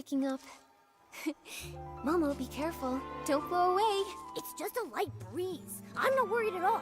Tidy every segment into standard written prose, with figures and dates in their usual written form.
picking up. Momo, be careful. Don't blow away. It's just a light breeze. I'm not worried at all.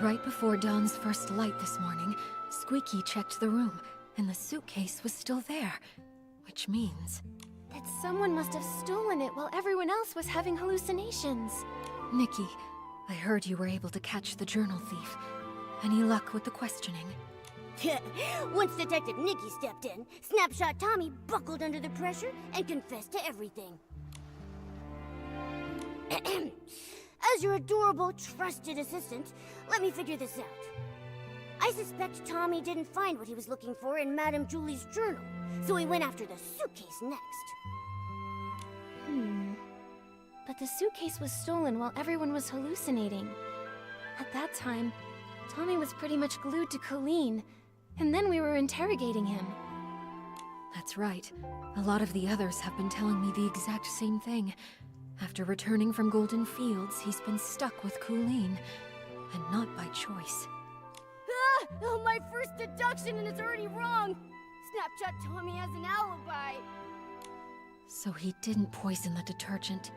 Right before Dawn's first light this morning, Squeaky checked the room, and the suitcase was still there. Which means that someone must have stolen it while everyone else was having hallucinations. Nikki, I heard you were able to catch the journal thief. Any luck with the questioning? Once Detective Nikki stepped in, Snapshot Tommy buckled under the pressure and confessed to everything. As your adorable, trusted assistant, let me figure this out. I suspect Tommy didn't find what he was looking for in Madame Julie's journal, so he went after the suitcase next. But the suitcase was stolen while everyone was hallucinating. At that time, Tommy was pretty much glued to Colleen, and then we were interrogating him. That's right. A lot of the others have been telling me the exact same thing. After returning from Golden Fields, he's been stuck with Colleen, and not by choice. Ah! Oh, my first deduction and it's already wrong! Snapshot Tommy has an alibi! So he didn't poison the detergent.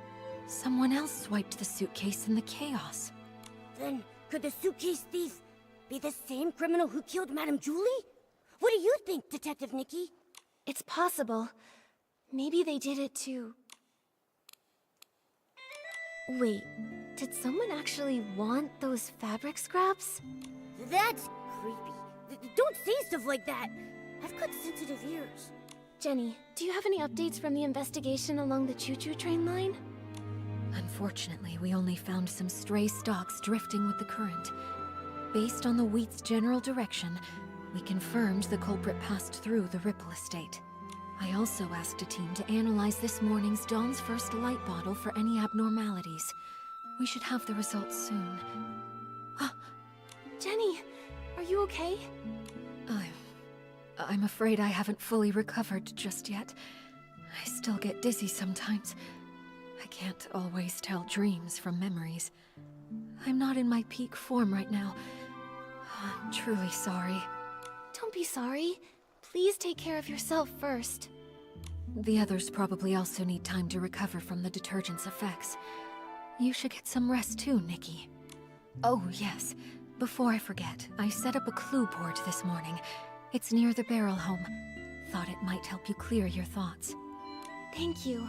Someone else swiped the suitcase in the chaos. Then, could the suitcase thief be the same criminal who killed Madame Julie? What do you think, Detective Nikki? It's possible. Maybe they did it too. Wait, did someone actually want those fabric scraps? That's creepy. Don't say stuff like that. I've got sensitive ears. Jenny, do you have any updates from the investigation along the choo-choo train line? Unfortunately, we only found some stray stalks drifting with the current. Based on the wheat's general direction, we confirmed the culprit passed through the Ripple estate. I also asked a team to analyze this morning's Dawn's First light bottle for any abnormalities. We should have the results soon. Jenny, are you okay? I'm afraid I haven't fully recovered just yet. I still get dizzy sometimes. I can't always tell dreams from memories. I'm not in my peak form right now. I'm truly sorry. Don't be sorry. Please take care of yourself first. The others probably also need time to recover from the detergent's effects. You should get some rest too, Nikki. Oh, yes. Before I forget, I set up a clue board this morning. It's near the barrel home. Thought it might help you clear your thoughts. Thank you.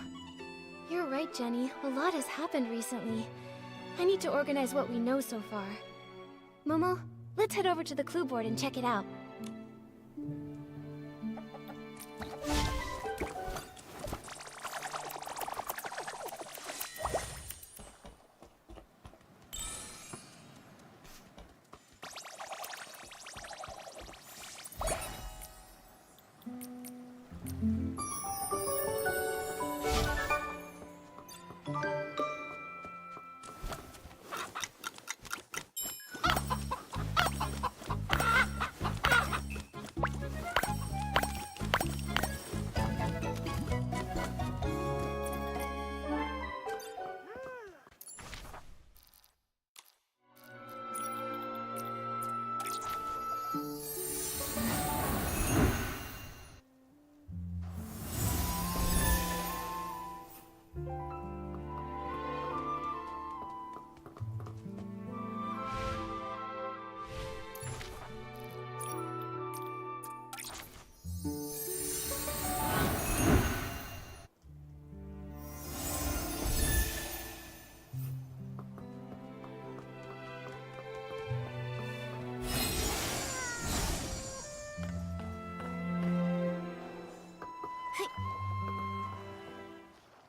You're right, Jenny. A lot has happened recently. I need to organize what we know so far. Momo, let's head over to the clue board and check it out.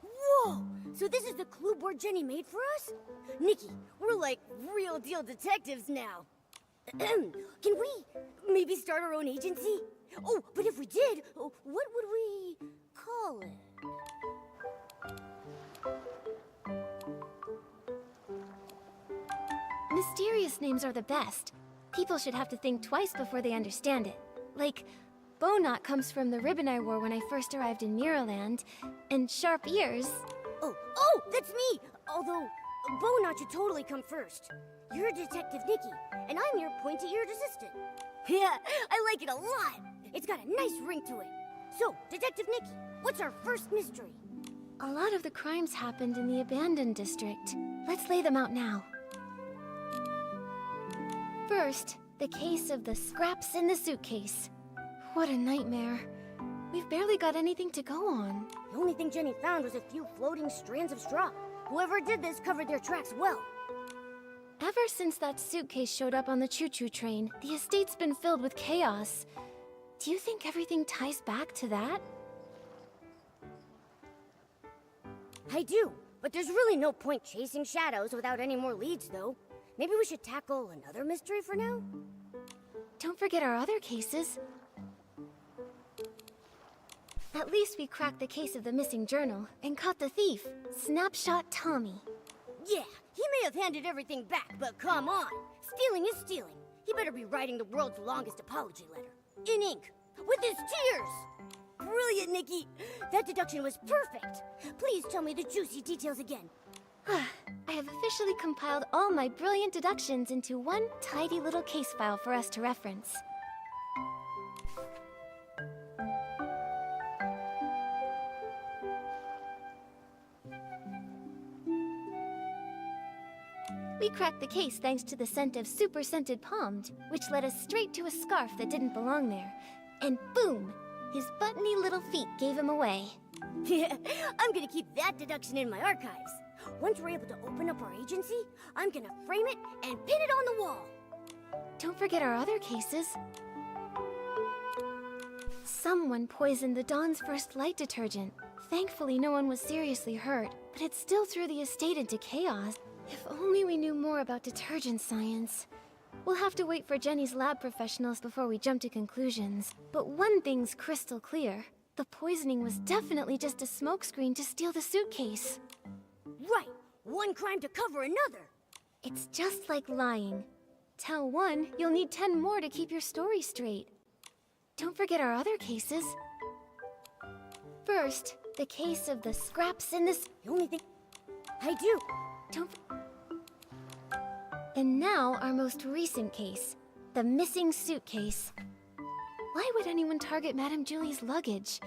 Whoa! So this is the clue board Jenny made for us? Nikki, we're like real deal detectives now. Can we maybe start our own agency? Oh, but if we did, what would we call it? Mysterious names are the best. People should have to think twice before they understand it. Like, Bowknot comes from the ribbon I wore when I first arrived in Mirrorland, and Sharp Ears... Oh, that's me! Although, Bowknot should totally come first. You're Detective Nikki, and I'm your pointy-eared assistant. Yeah, I like it a lot! It's got a nice ring to it. So, Detective Nikki, what's our first mystery? A lot of the crimes happened in the abandoned district. Let's lay them out now. First, the case of the scraps in the suitcase. What a nightmare. We've barely got anything to go on. The only thing Jenny found was a few floating strands of straw. Whoever did this covered their tracks well. Ever since that suitcase showed up on the choo-choo train, the estate's been filled with chaos. Do you think everything ties back to that? I do, but there's really no point chasing shadows without any more leads, though. Maybe we should tackle another mystery for now? Don't forget our other cases. At least we cracked the case of the missing journal and caught the thief, Snapshot Tommy. Yeah, he may have handed everything back, but come on. Stealing is stealing. He better be writing the world's longest apology letter. In ink. With his tears! Brilliant, Nikki! That deduction was perfect. Please tell me the juicy details again. I have officially compiled all my brilliant deductions into one tidy little case file for us to reference. We cracked the case thanks to the scent of super scented Pommed, which led us straight to a scarf that didn't belong there. And boom! His buttony little feet gave him away. Yeah, I'm gonna keep that deduction in my archives. Once we're able to open up our agency, I'm gonna frame it and pin it on the wall. Don't forget our other cases. Someone poisoned the Dawn's First Light detergent. Thankfully, no one was seriously hurt, but it still threw the estate into chaos. If only we knew more about detergent science. We'll have to wait for Jenny's lab professionals before we jump to conclusions. But one thing's crystal clear. The poisoning was definitely just a smokescreen to steal the suitcase. Right! One crime to cover another! It's just like lying. Tell one, you'll need 10 more to keep your story straight. Don't forget our other cases. First, the case of the scraps in this... The only thing I do... Don't... And now, our most recent case. The missing suitcase. Why would anyone target Madame Julie's luggage?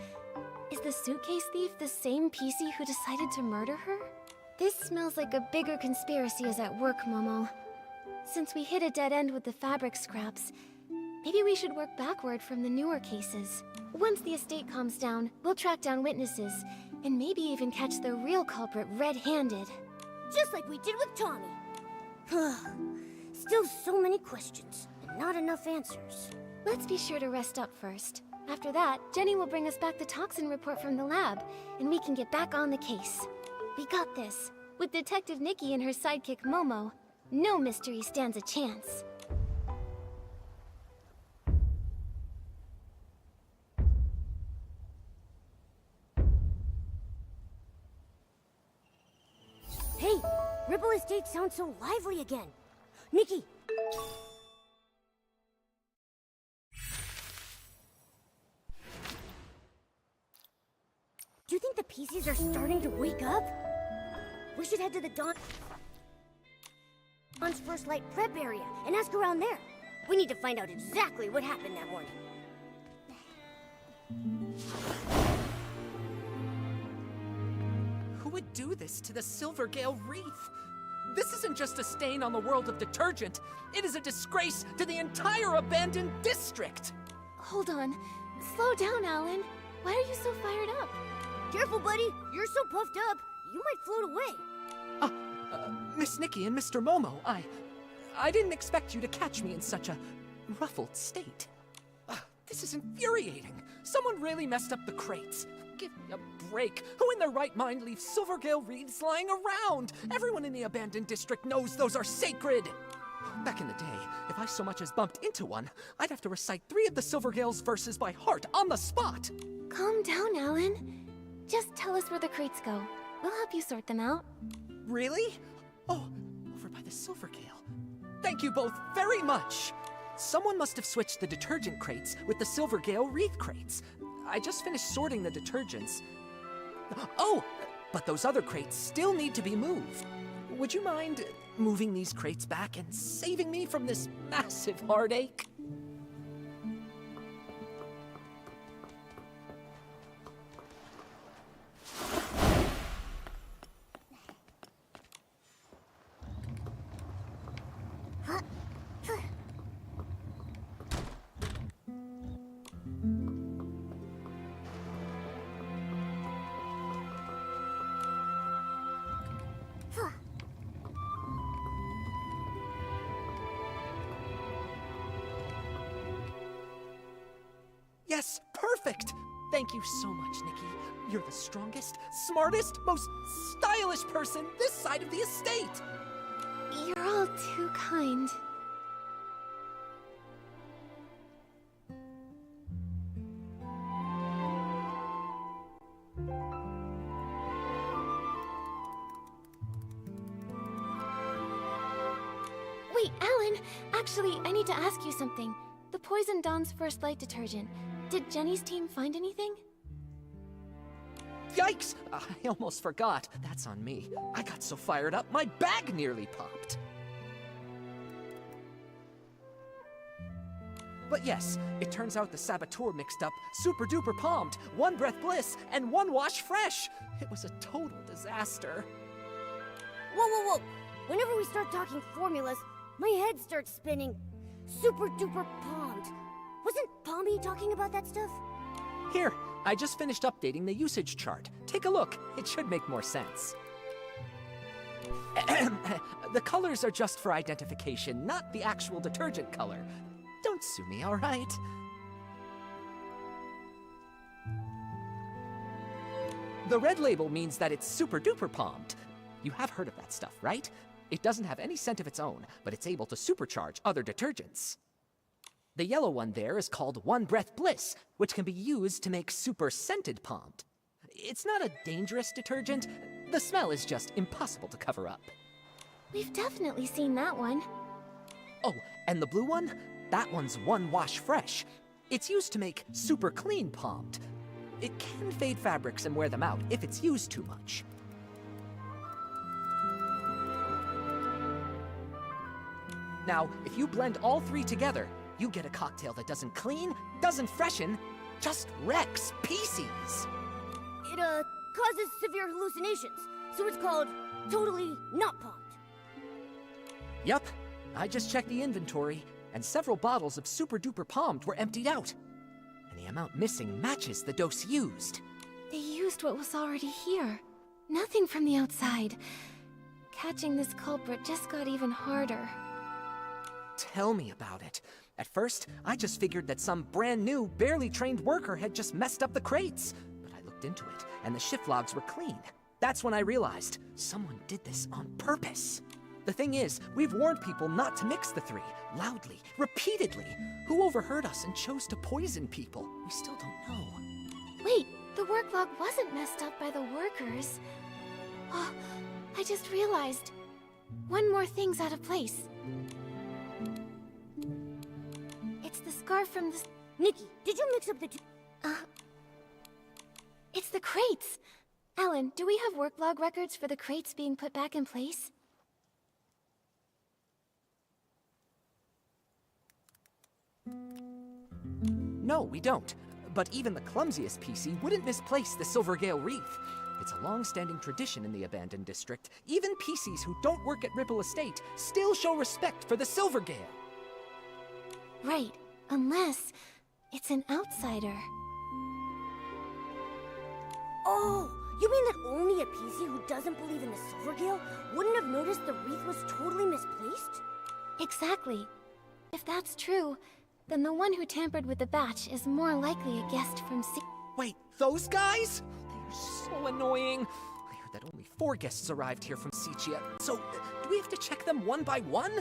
Is the suitcase thief the same PC who decided to murder her? This smells like a bigger conspiracy is at work, Momo. Since we hit a dead end with the fabric scraps, maybe we should work backward from the newer cases. Once the estate calms down, we'll track down witnesses, and maybe even catch the real culprit red-handed. Just like we did with Tommy. Still so many questions, and not enough answers. Let's be sure to rest up first. After that, Jenny will bring us back the toxin report from the lab, and we can get back on the case. We got this. With Detective Nikki and her sidekick Momo, no mystery stands a chance. Hey, Ripple Estate sounds so lively again. Nikki! Do you think the PCs are starting to wake up? We should head to the Dawn's First Light prep area and ask around there. We need to find out exactly what happened that morning. Who would do this to the Silvergale Reef? This isn't just a stain on the world of detergent. It is a disgrace to the entire abandoned district. Hold on. Slow down, Alan. Why are you so fired up? Careful, buddy. You're so puffed up, you might float away. Miss Nikki and Mr. Momo, I didn't expect you to catch me in such a ruffled state. This is infuriating. Someone really messed up the crates. Give me a break. Who in their right mind leaves Silvergale reeds lying around? Everyone in the abandoned district knows those are sacred. Back in the day, if I so much as bumped into one, I'd have to recite 3 of the Silvergale's verses by heart on the spot. Calm down, Alan. Just tell us where the crates go. We'll help you sort them out. Really? Oh, over by the Silvergale. Thank you both very much. Someone must have switched the detergent crates with the Silvergale wreath crates. I just finished sorting the detergents. Oh, but those other crates still need to be moved. Would you mind moving these crates back and saving me from this massive heartache? Yes, perfect! Thank you so much, Nikki. You're the strongest, smartest, most stylish person this side of the estate! You're all too kind. Wait, Alan! Actually, I need to ask you something. The poison Dawn's First Light detergent. Did Jenny's team find anything? Yikes! I almost forgot. That's on me. I got so fired up, my bag nearly popped. But yes, it turns out the saboteur mixed up Super Duper Palmed, One Breath Bliss, and One Wash Fresh. It was a total disaster. Whoa, whoa, whoa! Whenever we start talking formulas, my head starts spinning. Super duper palmed. Wasn't Palmy talking about that stuff? Here, I just finished updating the usage chart. Take a look. It should make more sense. The colors are just for identification, not the actual detergent color. Don't sue me, all right? The red label means that it's super duper palmed. You have heard of that stuff, right? It doesn't have any scent of its own, but it's able to supercharge other detergents. The yellow one there is called One Breath Bliss, which can be used to make super scented palmed. It's not a dangerous detergent. The smell is just impossible to cover up. We've definitely seen that one. Oh, and the blue one? That one's One Wash Fresh. It's used to make super clean palmed. It can fade fabrics and wear them out if it's used too much. Now, if you blend all three together, you get a cocktail that doesn't clean, doesn't freshen, just wrecks PCs. It, causes severe hallucinations, so it's called totally not palmed. Yup, I just checked the inventory, and several bottles of super duper palmed were emptied out. And the amount missing matches the dose used. They used what was already here. Nothing from the outside. Catching this culprit just got even harder. Tell me about it. At first, I just figured that some brand new, barely trained worker had just messed up the crates. But I looked into it, and the shift logs were clean. That's when I realized someone did this on purpose. The thing is, we've warned people not to mix the three, loudly, repeatedly. Who overheard us and chose to poison people? We still don't know. Wait, the work log wasn't messed up by the workers. Oh, I just realized. One more thing's out of place. It's the scarf from the... Nikki, did you mix up the two? It's the crates! Alan, do we have work log records for the crates being put back in place? No, we don't. But even the clumsiest PC wouldn't misplace the Silvergale wreath. It's a long-standing tradition in the abandoned district. Even PCs who don't work at Ripple Estate still show respect for the Silvergale. Right, unless it's an outsider. Oh, you mean that only a PC who doesn't believe in the Silvergale wouldn't have noticed the wreath was totally misplaced? Exactly. If that's true, then the one who tampered with the batch is more likely a guest from Wait, those guys? They're so annoying. I heard that only 4 guests arrived here from Sichia. So, do we have to check them one by one?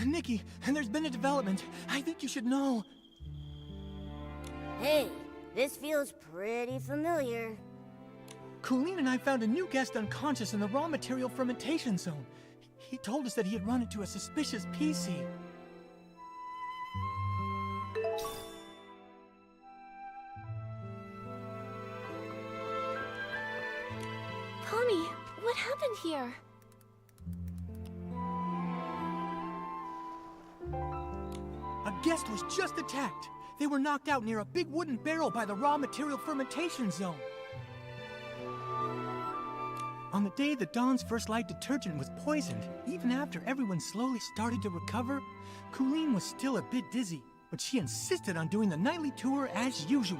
Nikki, and there's been a development. I think you should know. Hey, this feels pretty familiar. Colleen and I found a new guest unconscious in the raw material fermentation zone. He told us that he had run into a suspicious PC. Tommy, what happened here? A guest was just attacked. They were knocked out near a big wooden barrel by the raw material fermentation zone. On the day that Dawn's First Light detergent was poisoned, even after everyone slowly started to recover, Colleen was still a bit dizzy, but she insisted on doing the nightly tour as usual.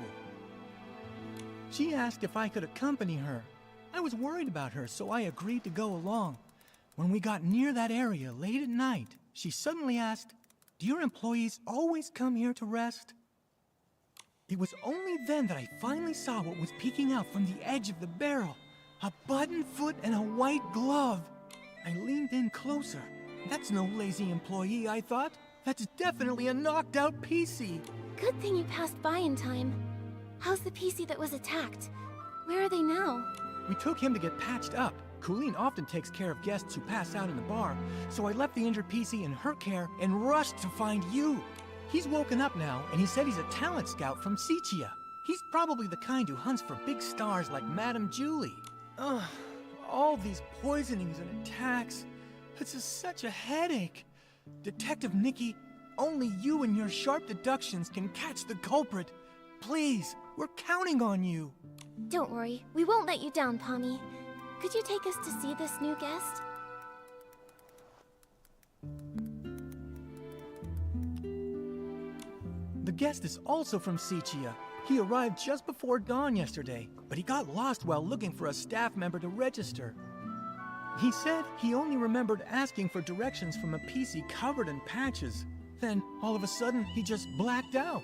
She asked if I could accompany her. I was worried about her, so I agreed to go along. When we got near that area late at night, she suddenly asked, "Do your employees always come here to rest?" It was only then that I finally saw what was peeking out from the edge of the barrel. A button foot and a white glove. I leaned in closer. That's no lazy employee, I thought. That's definitely a knocked out PC. Good thing you passed by in time. How's the PC that was attacked? Where are they now? We took him to get patched up. Colleen often takes care of guests who pass out in the bar, so I left the injured PC in her care and rushed to find you. He's woken up now, and he said he's a talent scout from Sichia. He's probably the kind who hunts for big stars like Madame Julie. Ugh, all these poisonings and attacks. It's such a headache. Detective Nikki, only you and your sharp deductions can catch the culprit. Please, we're counting on you. Don't worry, we won't let you down, Pommy. Could you take us to see this new guest? The guest is also from Sichia. He arrived just before dawn yesterday, but he got lost while looking for a staff member to register. He said he only remembered asking for directions from a PC covered in patches. Then, all of a sudden, he just blacked out.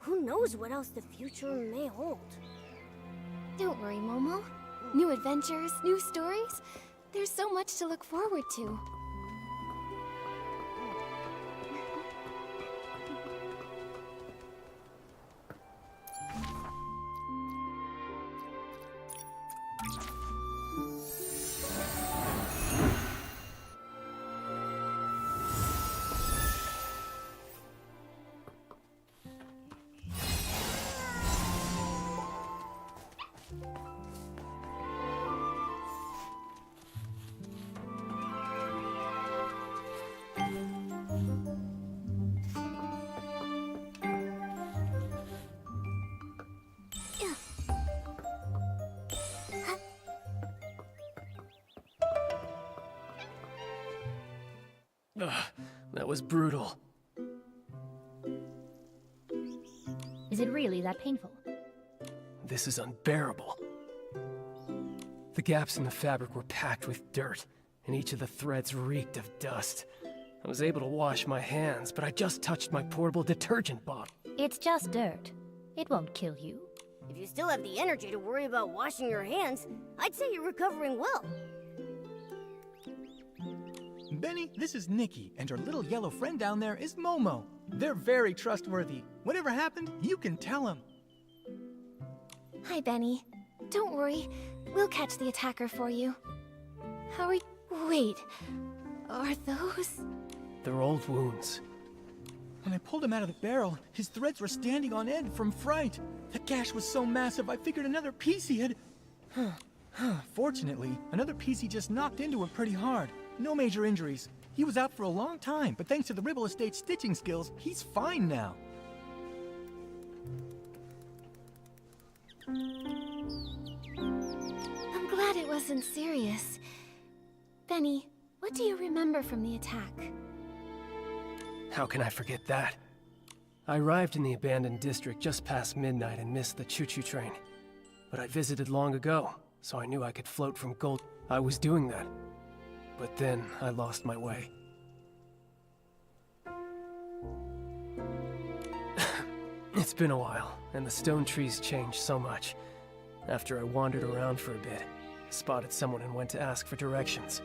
Who knows what else the future may hold? Don't worry, Momo. New adventures, new stories. There's so much to look forward to. Ugh, that was brutal. Is it really that painful? This is unbearable. The gaps in the fabric were packed with dirt, and each of the threads reeked of dust. I was able to wash my hands, but I just touched my portable detergent bottle. It's just dirt. It won't kill you. If you still have the energy to worry about washing your hands, I'd say you're recovering well. Benny, this is Nikki, and her little yellow friend down there is Momo. They're very trustworthy. Whatever happened, you can tell them. Hi, Benny. Don't worry. We'll catch the attacker for you. How are you? Wait. Are those? They're old wounds. When I pulled him out of the barrel, his threads were standing on end from fright. The gash was so massive, I figured another piece he had... Fortunately, another piece he just knocked into him pretty hard. No major injuries. He was out for a long time, but thanks to the Ribble Estate stitching skills, he's fine now. I'm glad it wasn't serious. Benny, what do you remember from the attack? How can I forget that? I arrived in the abandoned district just past midnight and missed the choo-choo train. But I visited long ago, so I knew I could float from Gold. I was doing that. But then I lost my way. It's been a while, and the stone trees changed so much. After I wandered around for a bit, I spotted someone and went to ask for directions.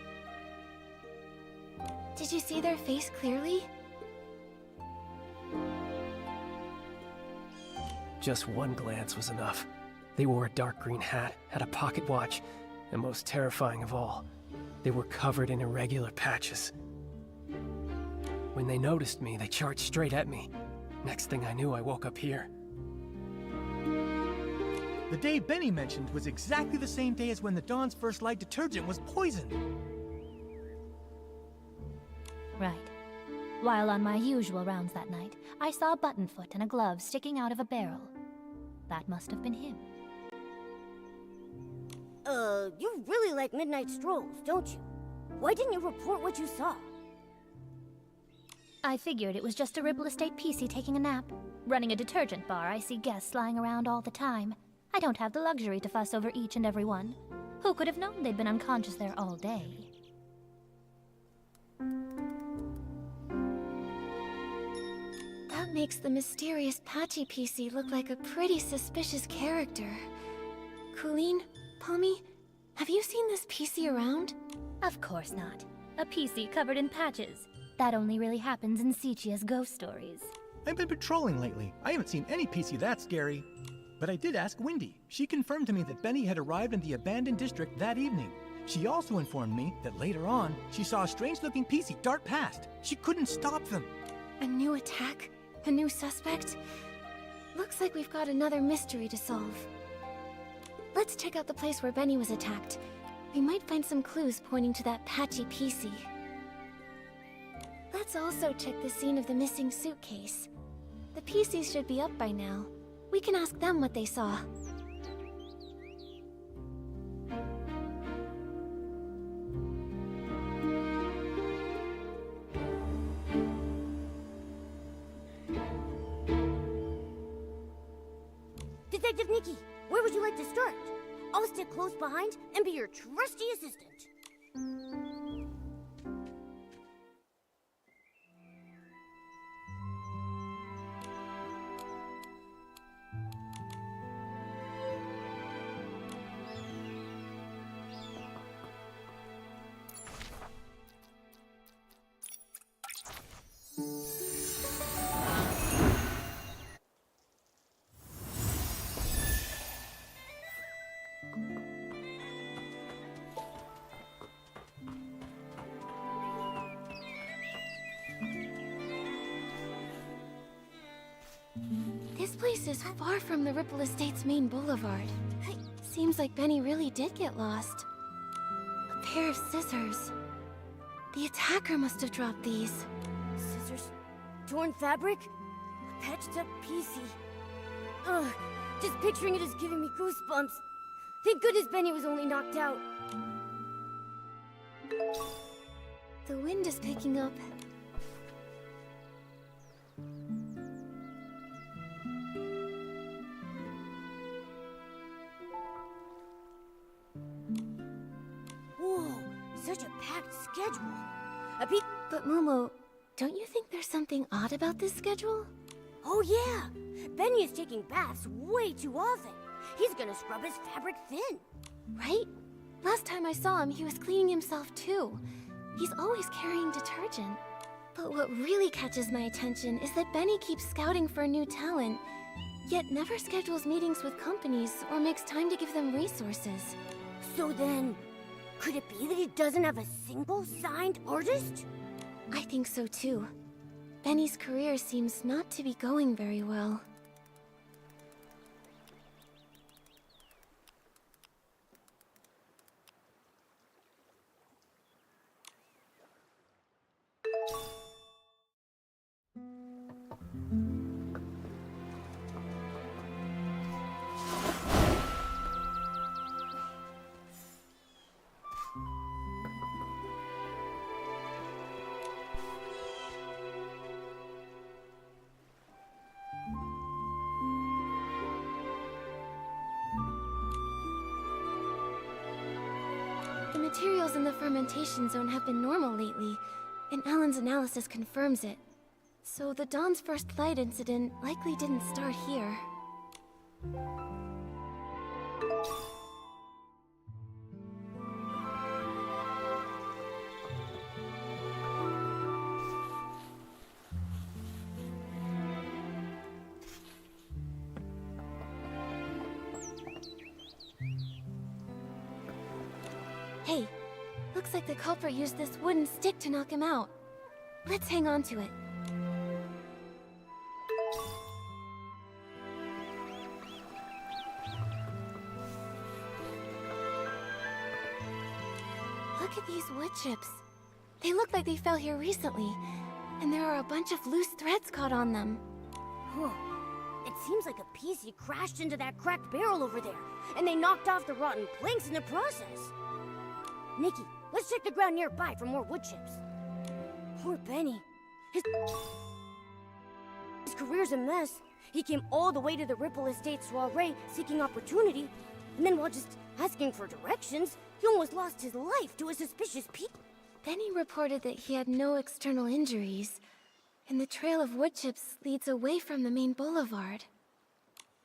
Did you see their face clearly? Just one glance was enough. They wore a dark green hat, had a pocket watch, and most terrifying of all, they were covered in irregular patches. When they noticed me, they charged straight at me. Next thing I knew, I woke up here. The day Benny mentioned was exactly the same day as when the Dawn's First Light detergent was poisoned. Right. While on my usual rounds that night, I saw a button foot and a glove sticking out of a barrel. That must have been him. You really like midnight strolls, don't you? Why didn't you report what you saw? I figured it was just a Ribble Estate PC taking a nap. Running a detergent bar, I see guests lying around all the time. I don't have the luxury to fuss over each and every one. Who could have known they'd been unconscious there all day? That makes the mysterious Patchy PC look like a pretty suspicious character. Colleen, Pommy, have you seen this PC around? Of course not. A PC covered in patches. That only really happens in Sichia's ghost stories. I've been patrolling lately. I haven't seen any PC that scary. But I did ask Wendy. She confirmed to me that Benny had arrived in the abandoned district that evening. She also informed me that later on, she saw a strange-looking PC dart past. She couldn't stop them. A new attack? A new suspect? Looks like we've got another mystery to solve. Let's check out the place where Benny was attacked. We might find some clues pointing to that Patchy PC. Let's also check the scene of the missing suitcase. The PCs should be up by now. We can ask them what they saw. Detective Nikki, where would you like to start? I'll stick close behind and be your trusty assistant. place is far from the Ripple Estate's main boulevard. Seems like Benny really did get lost. A pair of scissors. The attacker must have dropped these. Scissors? Torn fabric? A patched up PC. Ugh, just picturing it is giving me goosebumps. Thank goodness Benny was only knocked out. The wind is picking up. Whoa, such a packed schedule. But Momo, don't you think there's something odd about this schedule? Oh yeah, Benny is taking baths way too often. He's gonna scrub his fabric thin. Right? Last time I saw him, he was cleaning himself too. He's always carrying detergent. But what really catches my attention is that Benny keeps scouting for new talent, yet never schedules meetings with companies or makes time to give them resources. So then, could it be that he doesn't have a single signed artist? I think so too. Benny's career seems not to be going very well. The materials in the fermentation zone have been normal lately, and Alan's analysis confirms it. So the Dawn's first light incident likely didn't start here. Hey, looks like the culprit used this wooden stick to knock him out. Let's hang on to it. Look at these wood chips. They look like they fell here recently, and there are a bunch of loose threads caught on them. Huh. It seems like a PC crashed into that cracked barrel over there, and they knocked off the rotten planks in the process. Nikki, let's check the ground nearby for more wood chips. Poor Benny. His career's a mess. He came all the way to the Ripple Estate soiree seeking opportunity, and then while just asking for directions, he almost lost his life to a suspicious people. Benny reported that he had no external injuries, and the trail of wood chips leads away from the main boulevard.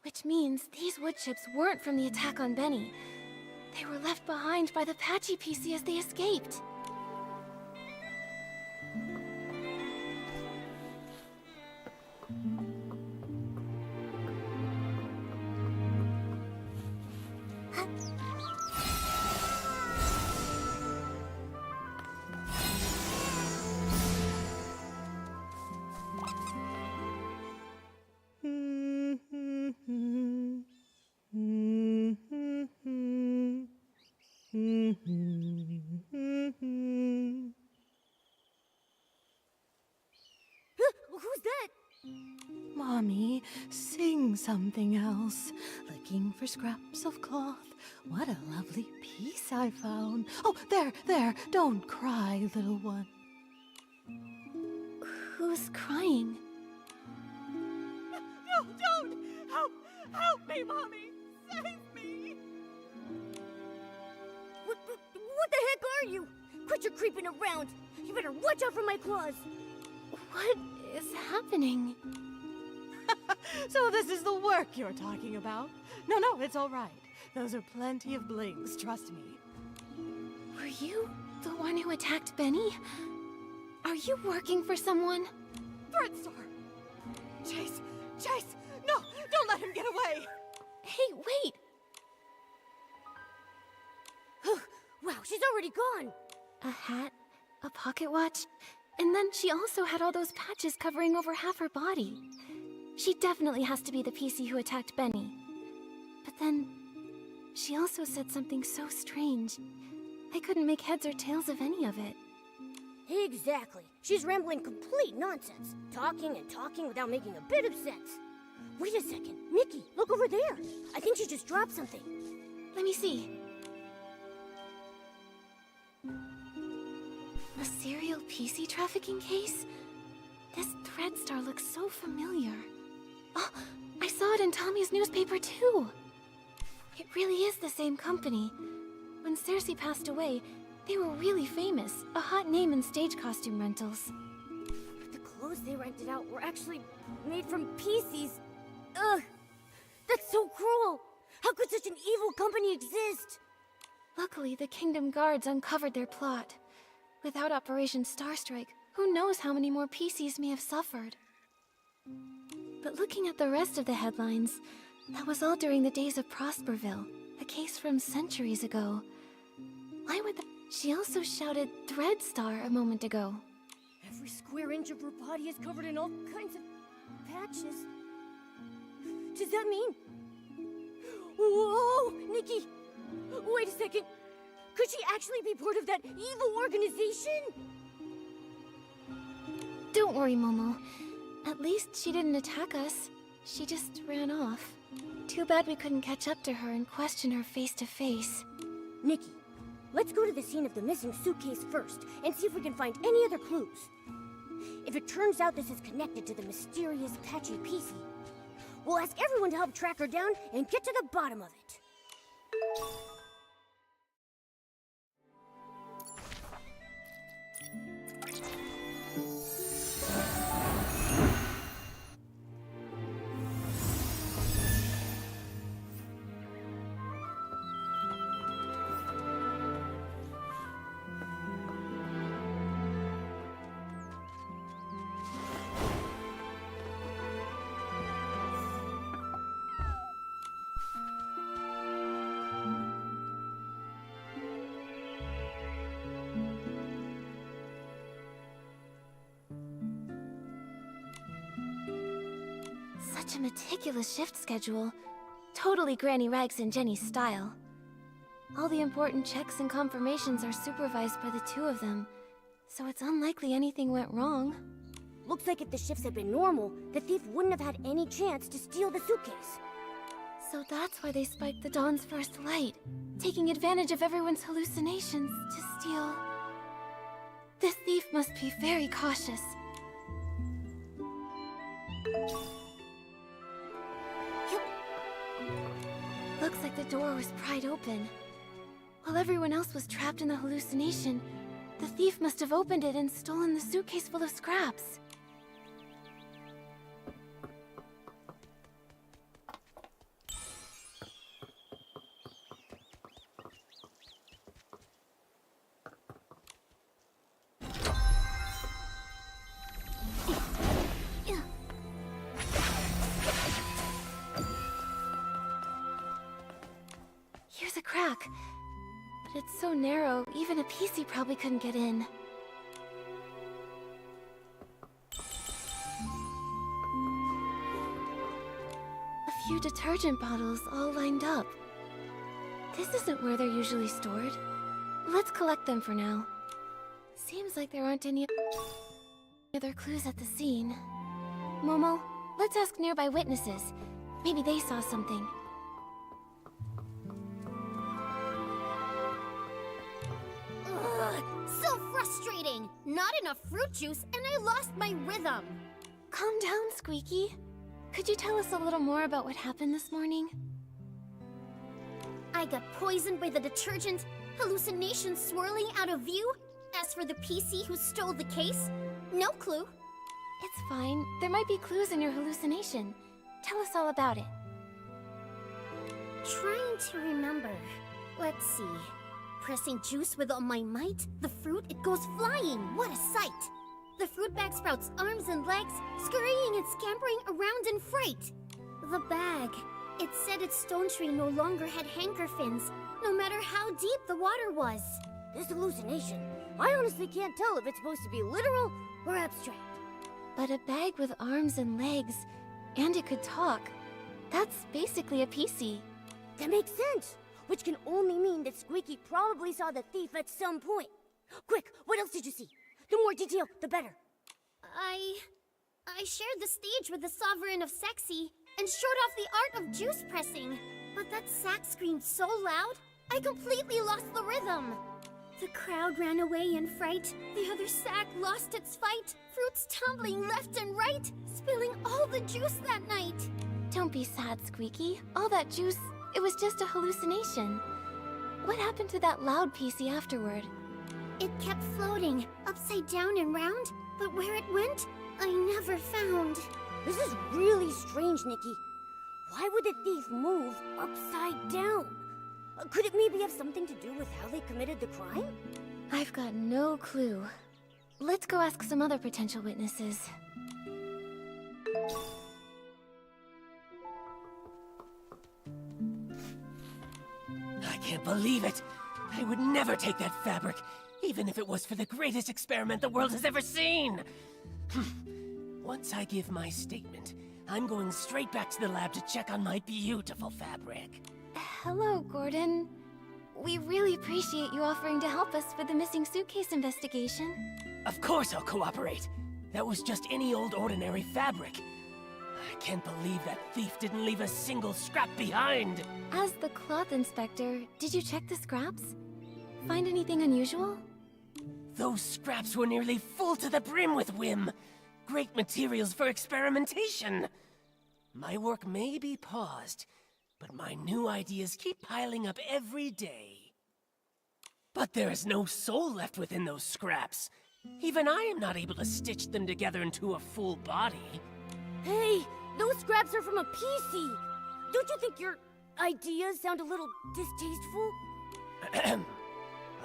Which means these wood chips weren't from the attack on Benny. They were left behind by the Patchy PC as they escaped. Who's that? Mommy, sing something else. Looking for scraps of cloth. What a lovely piece I found. Oh, there. Don't cry, little one. Who's crying? No, don't! Help me, Mommy! Save me! What the heck are you? Quit your creeping around. You better watch out for my claws. What is happening? So this is the work you're talking about? No, it's all right. Those are plenty of blings, trust me. Were you the one who attacked Benny? Are you working for someone? Threat store! Chase! No, don't let him get away! Hey, wait! Wow, she's already gone. A hat, a pocket watch, and then she also had all those patches covering over half her body. She definitely has to be the PC who attacked Benny. But then, she also said something so strange. I couldn't make heads or tails of any of it. Exactly. She's rambling complete nonsense. Talking and talking without making a bit of sense. Wait a second. Nikki, look over there. I think she just dropped something. Let me see. A serial PC trafficking case? This thread star looks so familiar. Oh, I saw it in Tommy's newspaper too. It really is the same company. When Cersei passed away, they were really famous, a hot name in stage costume rentals. The clothes they rented out were actually made from PCs. Ugh! That's so cruel! How could such an evil company exist? Luckily, the Kingdom Guards uncovered their plot. Without Operation Starstrike, who knows how many more PCs may have suffered. But looking at the rest of the headlines, that was all during the days of Prosperville, a case from centuries ago. Why would She also shouted Thread Star a moment ago. Every square inch of her body is covered in all kinds of patches. Does that mean... Whoa! Nikki! Wait a second! Could she actually be part of that evil organization? Don't worry, Momo. At least she didn't attack us. She just ran off. Too bad we couldn't catch up to her and question her face to face. Nikki, let's go to the scene of the missing suitcase first and see if we can find any other clues. If it turns out this is connected to the mysterious Patchy PC, we'll ask everyone to help track her down and get to the bottom of it. Such a meticulous shift schedule. Totally Granny Rags and Jenny's style. All the important checks and confirmations are supervised by the two of them, so it's unlikely anything went wrong. Looks like if the shifts had been normal, the thief wouldn't have had any chance to steal the suitcase. So that's why they spiked the Dawn's first light, taking advantage of everyone's hallucinations to steal. This thief must be very cautious. Looks like the door was pried open. While everyone else was trapped in the hallucination, the thief must have opened it and stolen the suitcase full of scraps. Here's a crack, but it's so narrow, even a PC probably couldn't get in. A few detergent bottles all lined up. This isn't where they're usually stored. Let's collect them for now. Seems like there aren't any other clues at the scene. Momo, let's ask nearby witnesses. Maybe they saw something. Ugh, so frustrating! Not enough fruit juice, and I lost my rhythm! Calm down, Squeaky. Could you tell us a little more about what happened this morning? I got poisoned by the detergent, hallucinations swirling out of view. As for the PC who stole the case, no clue. It's fine. There might be clues in your hallucination. Tell us all about it. Trying to remember. Let's see. Pressing juice with all my might, the fruit, it goes flying. What a sight! The fruit bag sprouts arms and legs, scurrying and scampering around in fright. The bag. It said its stone tree no longer had hanker fins, no matter how deep the water was. This hallucination, I honestly can't tell if it's supposed to be literal or abstract. But a bag with arms and legs, And it could talk. That's basically a PC. That makes sense. Which can only mean that Squeaky probably saw the thief at some point. Quick, what else did you see? The more detail, the better. I shared the stage with the Sovereign of Sexy and showed off the art of juice pressing. But that sack screamed so loud, I completely lost the rhythm. The crowd ran away in fright. The other sack lost its fight. Fruits tumbling left and right, spilling all the juice that night. Don't be sad, Squeaky. All that juice, it was just a hallucination. What happened to that loud PC afterward? It kept floating, upside down and round, but where it went, I never found. This is really strange, Nikki. Why would the thief move upside down? Could it maybe have something to do with how they committed the crime? I've got no clue. Let's go ask some other potential witnesses. I can't believe it! I would never take that fabric, even if it was for the greatest experiment the world has ever seen! Once I give my statement, I'm going straight back to the lab to check on my beautiful fabric. Hello, Gordon. We really appreciate you offering to help us with the missing suitcase investigation. Of course I'll cooperate. That was just any old ordinary fabric. I can't believe that thief didn't leave a single scrap behind. As the cloth inspector, did you check the scraps? Find anything unusual? Those scraps were nearly full to the brim with whim. Great materials for experimentation. My work may be paused, but my new ideas keep piling up every day. But there is no soul left within those scraps. Even I am not able to stitch them together into a full body. Hey, those scraps are from a PC. Don't you think your ideas sound a little distasteful?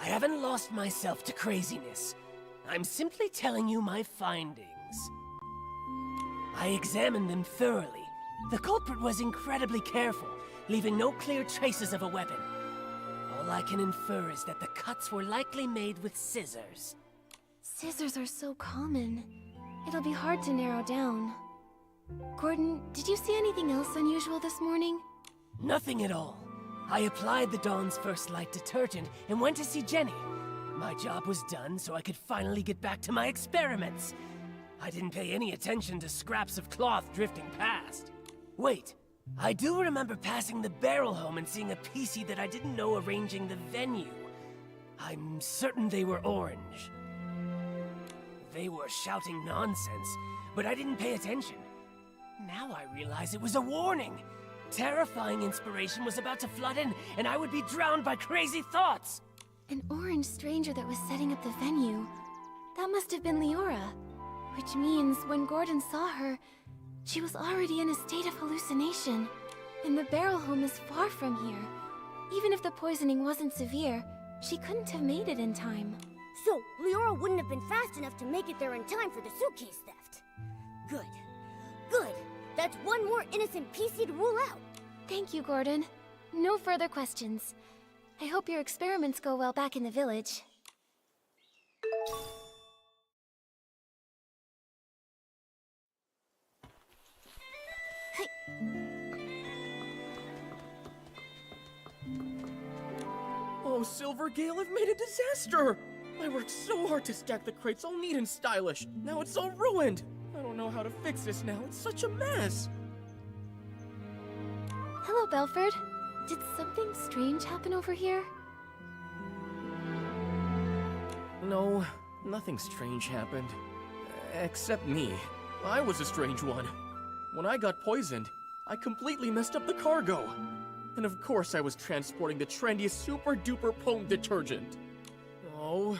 I haven't lost myself to craziness. I'm simply telling you my findings. I examined them thoroughly. The culprit was incredibly careful, leaving no clear traces of a weapon. All I can infer is that the cuts were likely made with scissors. Scissors are so common. It'll be hard to narrow down. Gordon, did you see anything else unusual this morning? Nothing at all. I applied the Dawn's First Light detergent and went to see Jenny. My job was done, so I could finally get back to my experiments. I didn't pay any attention to scraps of cloth drifting past. Wait, I do remember passing the barrel home and seeing a PC that I didn't know arranging the venue. I'm certain they were orange. They were shouting nonsense, but I didn't pay attention. Now I realize it was a warning. Terrifying inspiration was about to flood in, and I would be drowned by crazy thoughts. An orange stranger that was setting up the venue. That must have been Leora. Which means when Gordon saw her, she was already in a state of hallucination. And the barrel home is far from here. Even if the poisoning wasn't severe, she couldn't have made it in time. So, Leora wouldn't have been fast enough to make it there in time for the suitcase theft. Good. Good. That's one more innocent PC to rule out. Thank you, Gordon. No further questions. I hope your experiments go well back in the village. Oh, Silvergale, I've made a disaster! I worked so hard to stack the crates all neat and stylish. Now it's all ruined. I don't know how to fix this now. It's such a mess. Hello, Belford. Did something strange happen over here? No, nothing strange happened. Except me. I was a strange one. When I got poisoned, I completely messed up the cargo. And of course I was transporting the trendiest super-duper potent detergent. Oh,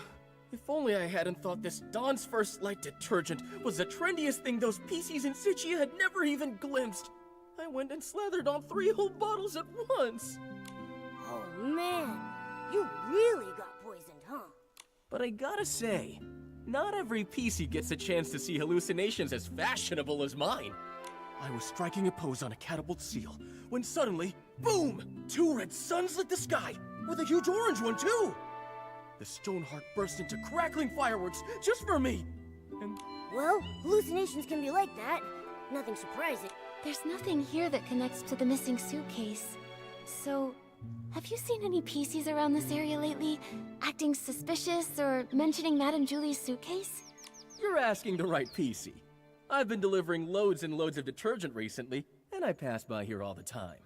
if only I hadn't thought this Dawn's First Light detergent was the trendiest thing those PCs in Sichia had never even glimpsed. I went and slathered on 3 whole bottles at once. Oh man, you really got poisoned, huh? But I gotta say, not every PC gets a chance to see hallucinations as fashionable as mine. I was striking a pose on a catapult seal, when suddenly, boom! 2 red suns lit the sky, with a huge orange one too! The Stoneheart burst into crackling fireworks just for me! And Well, hallucinations can be like that. Nothing surprising. There's nothing here that connects to the missing suitcase. So, have you seen any PCs around this area lately, acting suspicious or mentioning Madame Julie's suitcase? You're asking the right PC. I've been delivering loads and loads of detergent recently, and I pass by here all the time.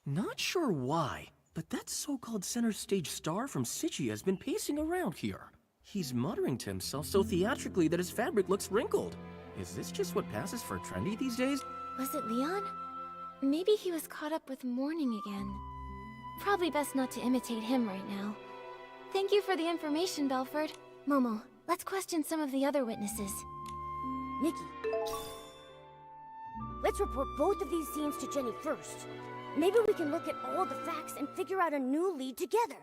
Not sure why, but that so-called center stage star from Sichia has been pacing around here. He's muttering to himself so theatrically that his fabric looks wrinkled. Is this just what passes for trendy these days? Was it Leon? Maybe he was caught up with mourning again. Probably best not to imitate him right now. Thank you for the information, Belford. Momo, let's question some of the other witnesses. Nikki, let's report both of these scenes to Jenny first. Maybe we can look at all the facts and figure out a new lead together.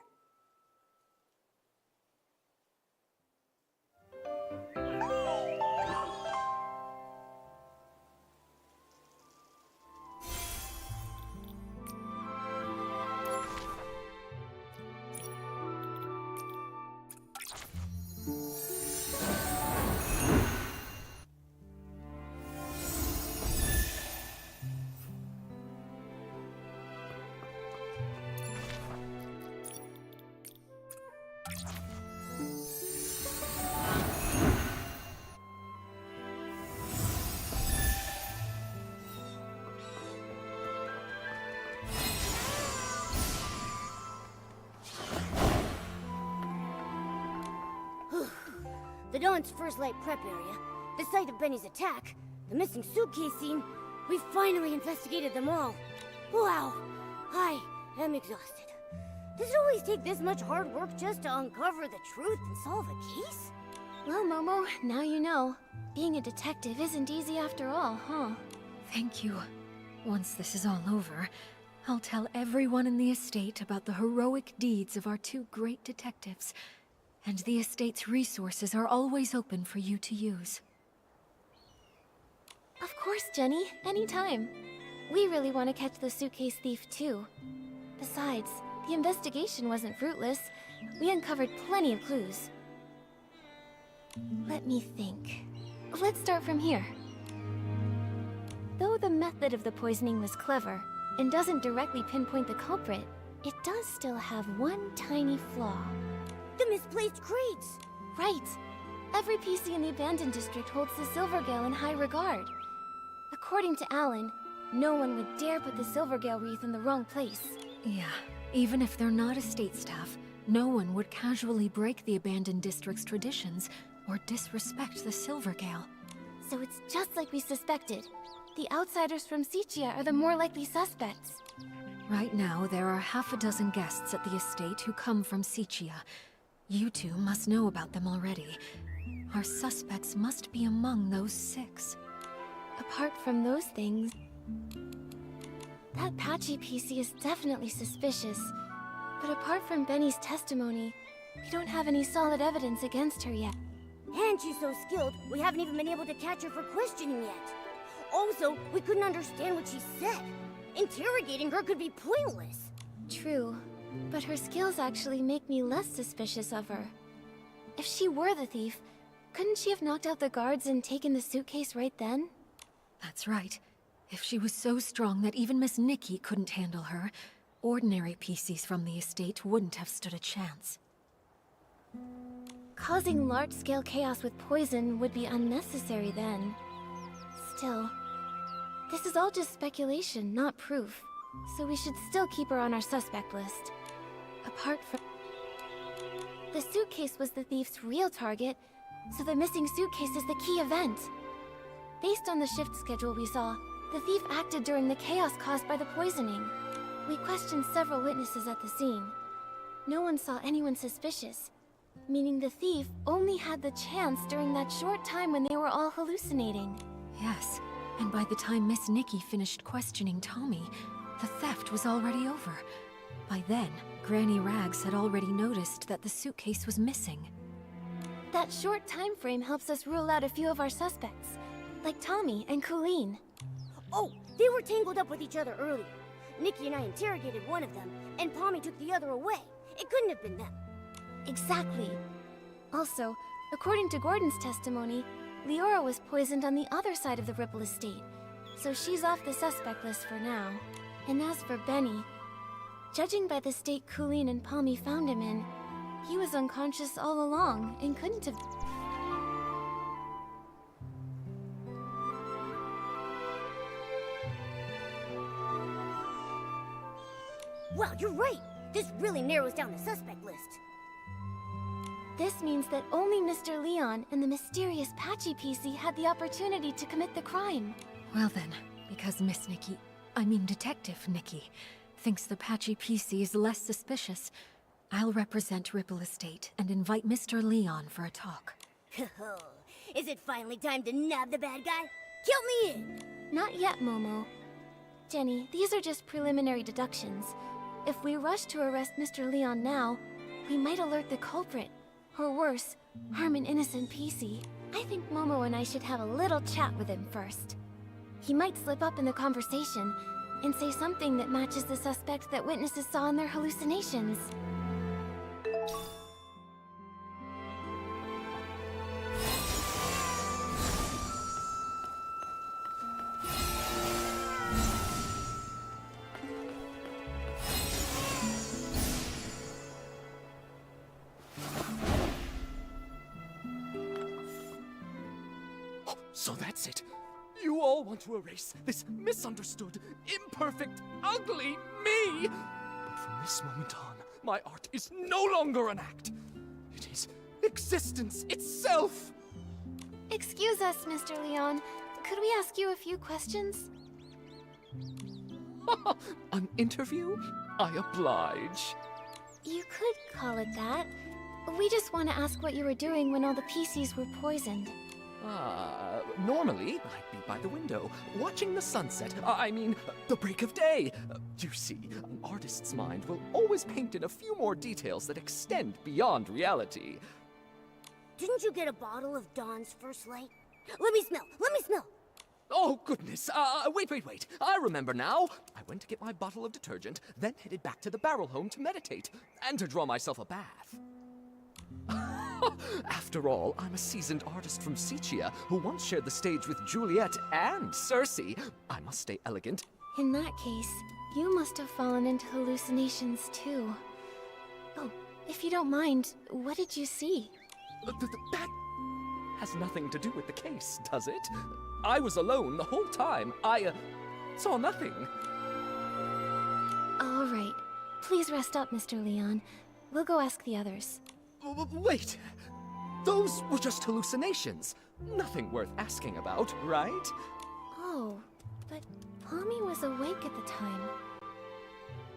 The Dawn's first light prep area, the site of Benny's attack, the missing suitcase scene. We finally investigated them all. Wow, I am exhausted. Does it always take this much hard work just to uncover the truth and solve a case? Well, Momo, now you know. Being a detective isn't easy after all, huh? Thank you. Once this is all over, I'll tell everyone in the estate about the heroic deeds of our two great detectives. And the estate's resources are always open for you to use. Of course, Jenny. Anytime. We really want to catch the suitcase thief, too. Besides, the investigation wasn't fruitless. We uncovered plenty of clues. Let me think. Let's start from here. Though the method of the poisoning was clever, and doesn't directly pinpoint the culprit, it does still have one tiny flaw. The misplaced crates! Right. Every PC in the abandoned district holds the Silvergale in high regard. According to Alan, no one would dare put the Silvergale wreath in the wrong place. Yeah, even if they're not estate staff, no one would casually break the abandoned district's traditions or disrespect the Silvergale. So it's just like we suspected. The outsiders from Sichia are the more likely suspects. Right now, there are half a dozen guests at the estate who come from Sichia. You two must know about them already. Our suspects must be among those 6. Apart from those things, that patchy PC is definitely suspicious. But apart from Benny's testimony, we don't have any solid evidence against her yet. And she's so skilled, we haven't even been able to catch her for questioning yet. Also, we couldn't understand what she said. Interrogating her could be pointless. True, but her skills actually make me less suspicious of her. If she were the thief, couldn't she have knocked out the guards and taken the suitcase right then? That's right. If she was so strong that even Miss Nikki couldn't handle her, ordinary PCs from the estate wouldn't have stood a chance. Causing large-scale chaos with poison would be unnecessary then. Still, this is all just speculation, not proof. So we should still keep her on our suspect list. Apart from... The suitcase was the thief's real target, so the missing suitcase is the key event. Based on the shift schedule we saw, the thief acted during the chaos caused by the poisoning. We questioned several witnesses at the scene. No one saw anyone suspicious, meaning the thief only had the chance during that short time when they were all hallucinating. Yes, and by the time Miss Nikki finished questioning Tommy, the theft was already over. By then, Granny Rags had already noticed that the suitcase was missing. That short time frame helps us rule out a few of our suspects, like Tommy and Colleen. Oh, they were tangled up with each other earlier. Nikki and I interrogated one of them, and Pommy took the other away. It couldn't have been them. Exactly. Also, according to Gordon's testimony, Leora was poisoned on the other side of the Ripple estate, so she's off the suspect list for now. And as for Benny, judging by the state Colleen and Palmy found him in, he was unconscious all along and couldn't have... Wow, you're right! This really narrows down the suspect list. This means that only Mr. Leon and the mysterious Patchy PC had the opportunity to commit the crime. Well then, because Miss Nikki, I mean Detective Nikki, thinks the Patchy PC is less suspicious, I'll represent Ripple Estate and invite Mr. Leon for a talk. Is it finally time to nab the bad guy? Count me in! Not yet, Momo. Jenny, these are just preliminary deductions. If we rush to arrest Mr. Leon now, we might alert the culprit. Or worse, harm an innocent PC. I think Momo and I should have a little chat with him first. He might slip up in the conversation and say something that matches the suspect that witnesses saw in their hallucinations. So that's it. You all want to erase this misunderstood, imperfect, ugly me! But from this moment on, my art is no longer an act. It is existence itself! Excuse us, Mr. Leon. Could we ask you a few questions? An interview? I oblige. You could call it that. We just want to ask what you were doing when all the PCs were poisoned. Normally, I'd be by the window, watching the sunset. I mean, the break of day. You see, an artist's mind will always paint in a few more details that extend beyond reality. Didn't you get a bottle of Dawn's First Light? Let me smell! Let me smell! Oh, goodness. Wait. I remember now. I went to get my bottle of detergent, then headed back to the barrel home to meditate, and to draw myself a bath. After all, I'm a seasoned artist from Sicia who once shared the stage with Juliet and Cersei. I must stay elegant. In that case, you must have fallen into hallucinations too. Oh, if you don't mind, what did you see? That has nothing to do with the case, does it? I was alone the whole time. I saw nothing. All right. Please rest up, Mr. Leon. We'll go ask the others. Wait. Those were just hallucinations. Nothing worth asking about, right? Oh, but Palmy was awake at the time.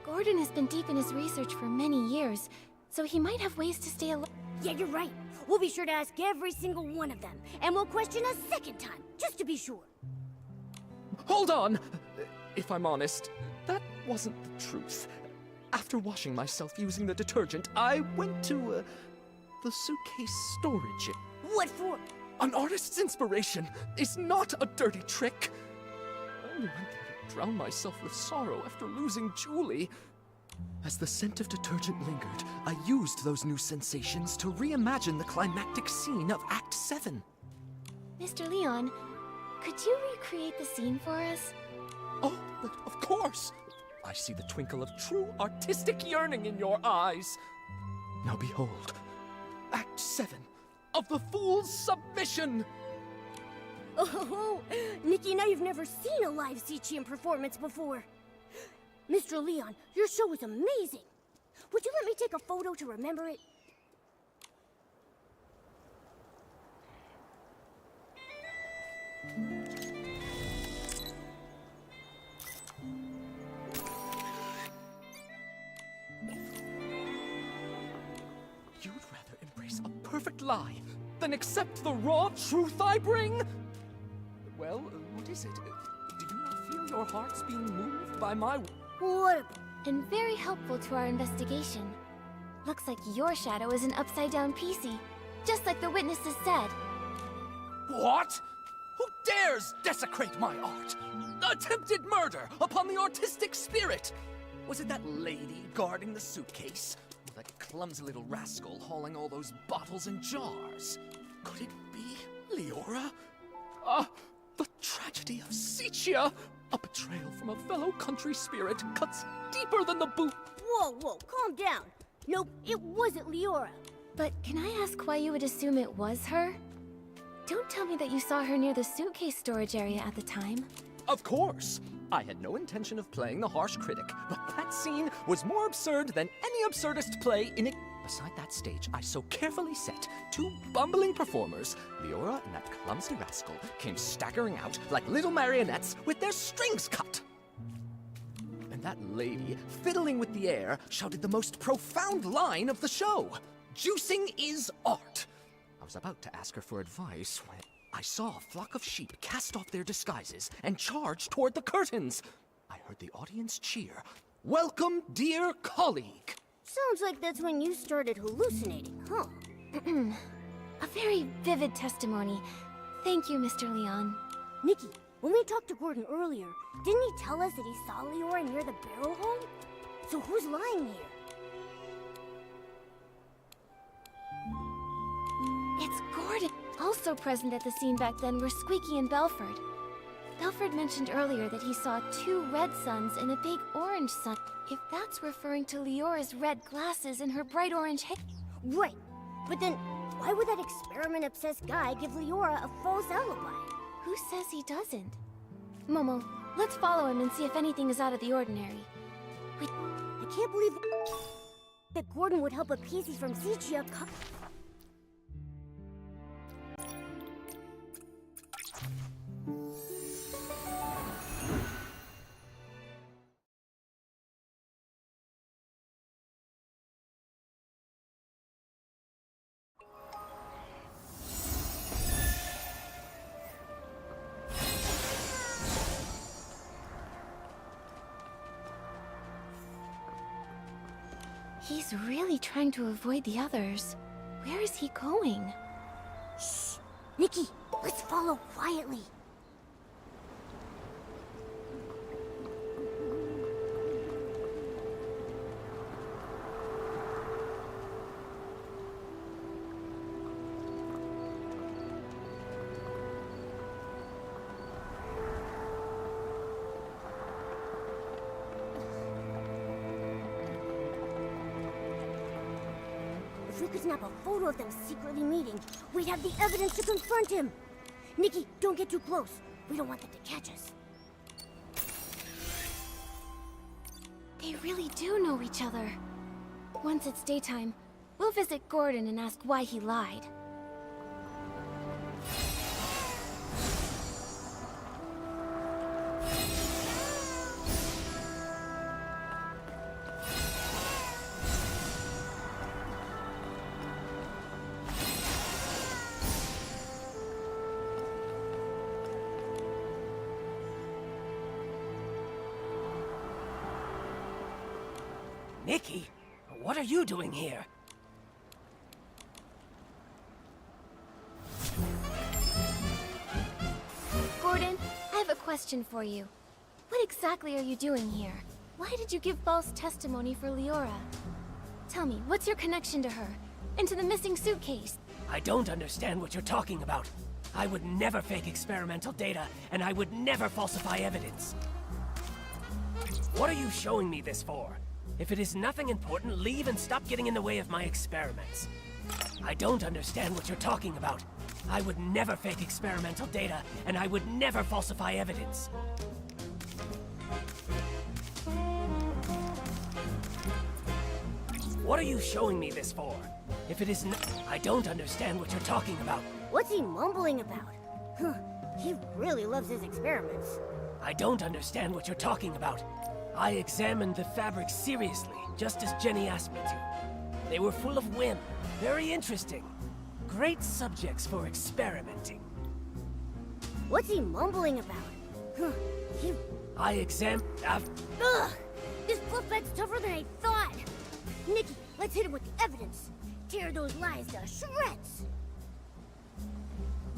Gordon has been deep in his research for many years, so he might have ways to stay alive. Yeah, you're right. We'll be sure to ask every single one of them, and we'll question a second time, just to be sure. Hold on! If I'm honest, that wasn't the truth. After washing myself using the detergent, I went to, the suitcase storage. What for? An artist's inspiration is not a dirty trick. I only went there to drown myself with sorrow after losing Julie. As the scent of detergent lingered, I used those new sensations to reimagine the climactic scene of Act 7. Mr. Leon, could you recreate the scene for us? Oh, but of course! I see the twinkle of true artistic yearning in your eyes. Now behold, Act 7 of The Fool's Submission! Oh, Nikki and I have never seen a live Sicilian performance before. Mr. Leon, your show is amazing. Would you let me take a photo to remember it? You'd rather embrace a perfect lie than accept the raw truth I bring? Well, what is it? Do you not feel your hearts being moved by my... What? And very helpful to our investigation. Looks like your shadow is an upside-down PC, just like the witnesses said. What? Who dares desecrate my art? Attempted murder upon the artistic spirit! Was it that lady guarding the suitcase? Or that clumsy little rascal hauling all those bottles and jars? Could it be Leora? The tragedy of Sicia! Zichia! A betrayal from a fellow country spirit cuts deeper than the boot. Whoa, calm down. Nope, it wasn't Leora. But can I ask why you would assume it was her? Don't tell me that you saw her near the suitcase storage area at the time. Of course! I had no intention of playing the harsh critic, but that scene was more absurd than any absurdist play in it. Beside that stage, I so carefully set two bumbling performers, Leora and that clumsy rascal, came staggering out like little marionettes with their strings cut. And that lady, fiddling with the air, shouted the most profound line of the show. Juicing is art. I was about to ask her for advice when I saw a flock of sheep cast off their disguises and charge toward the curtains. I heard the audience cheer, "Welcome, dear colleague." Sounds like that's when you started hallucinating, huh? A very vivid testimony. Thank you, Mr. Leon. Nikki, when we talked to Gordon earlier, didn't he tell us that he saw Leora near the barrel home? So who's lying here? It's Gordon. Also present at the scene back then were Squeaky and Belford. Belford mentioned earlier that he saw 2 red suns and a big orange sun. If that's referring to Leora's red glasses and her bright orange hair. Right, but then why would that experiment-obsessed guy give Leora a false alibi? Who says he doesn't? Momo, let's follow him and see if anything is out of the ordinary. I can't believe that Gordon would help a PC from Zichia He's really trying to avoid the others. Where is he going? Shh! Nikki, let's follow quietly. If we could snap a photo of them secretly meeting, we'd have the evidence to confront him. Nikki, don't get too close. We don't want them to catch us. They really do know each other. Once it's daytime, we'll visit Gordon and ask why he lied. Nikki, what are you doing here? Gordon, I have a question for you. What exactly are you doing here? Why did you give false testimony for Leora? Tell me, what's your connection to her? And to the missing suitcase? I don't understand what you're talking about. I would never fake experimental data, and I would never falsify evidence. What are you showing me this for? If it is nothing important, leave and stop getting in the way of my experiments. I don't understand what you're talking about. I would never fake experimental data, and I would never falsify evidence. What are you showing me this for? If it is I don't understand what you're talking about. What's he mumbling about? Huh, he really loves his experiments. I don't understand what you're talking about. I examined the fabric seriously, just as Jenny asked me to. They were full of whim, very interesting. Great subjects for experimenting. What's he mumbling about? Huh, Ugh! This fluff bag's tougher than I thought! Nikki, let's hit him with the evidence. Tear those lies to shreds!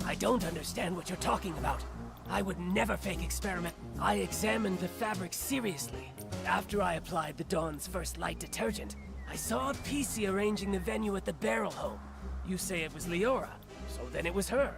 I don't understand what you're talking about. I would never fake experiment. I examined the fabric seriously. After I applied the Dawn's First Light detergent, I saw a PC arranging the venue at the barrel home. You say it was Leora, so then it was her.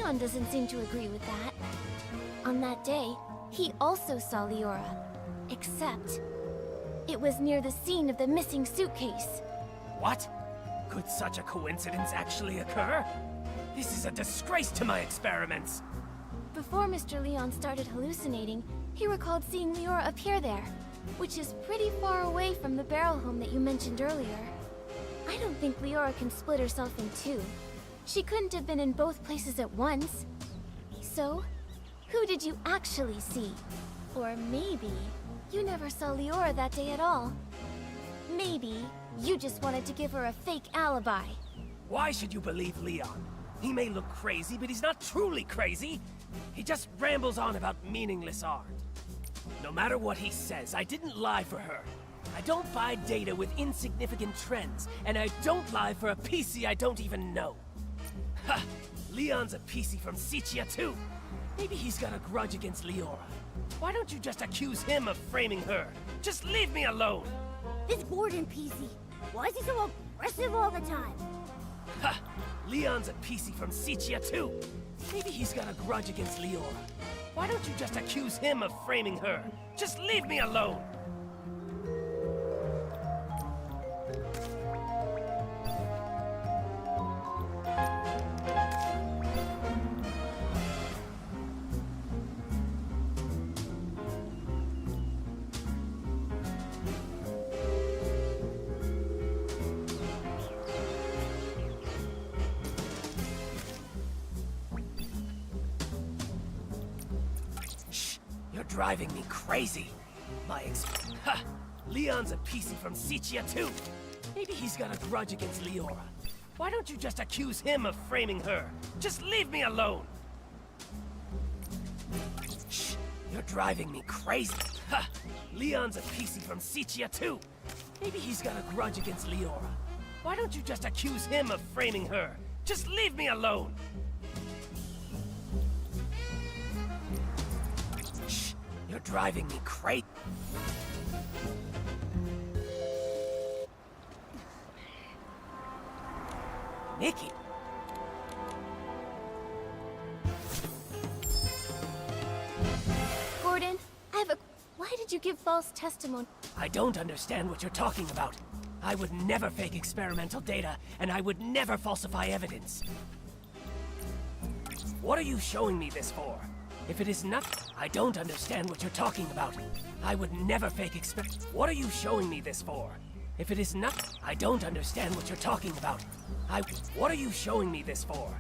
Leon doesn't seem to agree with that. On that day, he also saw Leora. Except, it was near the scene of the missing suitcase. What? Could such a coincidence actually occur? This is a disgrace to my experiments! Before Mr. Leon started hallucinating, he recalled seeing Leora appear there, which is pretty far away from the barrel home that you mentioned earlier. I don't think Leora can split herself in two. She couldn't have been in both places at once. So, who did you actually see? Or maybe you never saw Leora that day at all. Maybe you just wanted to give her a fake alibi. Why should you believe Leon? He may look crazy, but he's not truly crazy. He just rambles on about meaningless art. No matter what he says, I didn't lie for her. I don't buy data with insignificant trends, and I don't lie for a PC I don't even know. Ha! Leon's a PC from Sichia too. Maybe he's got a grudge against Leora. Why don't you just accuse him of framing her? Just leave me alone! This Gordon PC, why is he so aggressive all the time? Ha! Leon's a PC from Sichia too. Maybe he's got a grudge against Leora. Why don't you just accuse him of framing her? Just leave me alone! Driving me crazy. Ha! Leon's a PC from Sichia too. Maybe he's got a grudge against Leora. Why don't you just accuse him of framing her? Just leave me alone! Shh! You're driving me crazy. Ha! Leon's a PC from Sichia too. Maybe he's got a grudge against Leora. Why don't you just accuse him of framing her? Just leave me alone! You're driving me crazy. Nikki! Gordon, I have a... Why did you give false testimony? I don't understand what you're talking about. I would never fake experimental data, and I would never falsify evidence. What are you showing me this for? If it is not... I don't understand what you're talking about. I would never fake What are you showing me this for? If it is not... I don't understand what you're talking about. What are you showing me this for?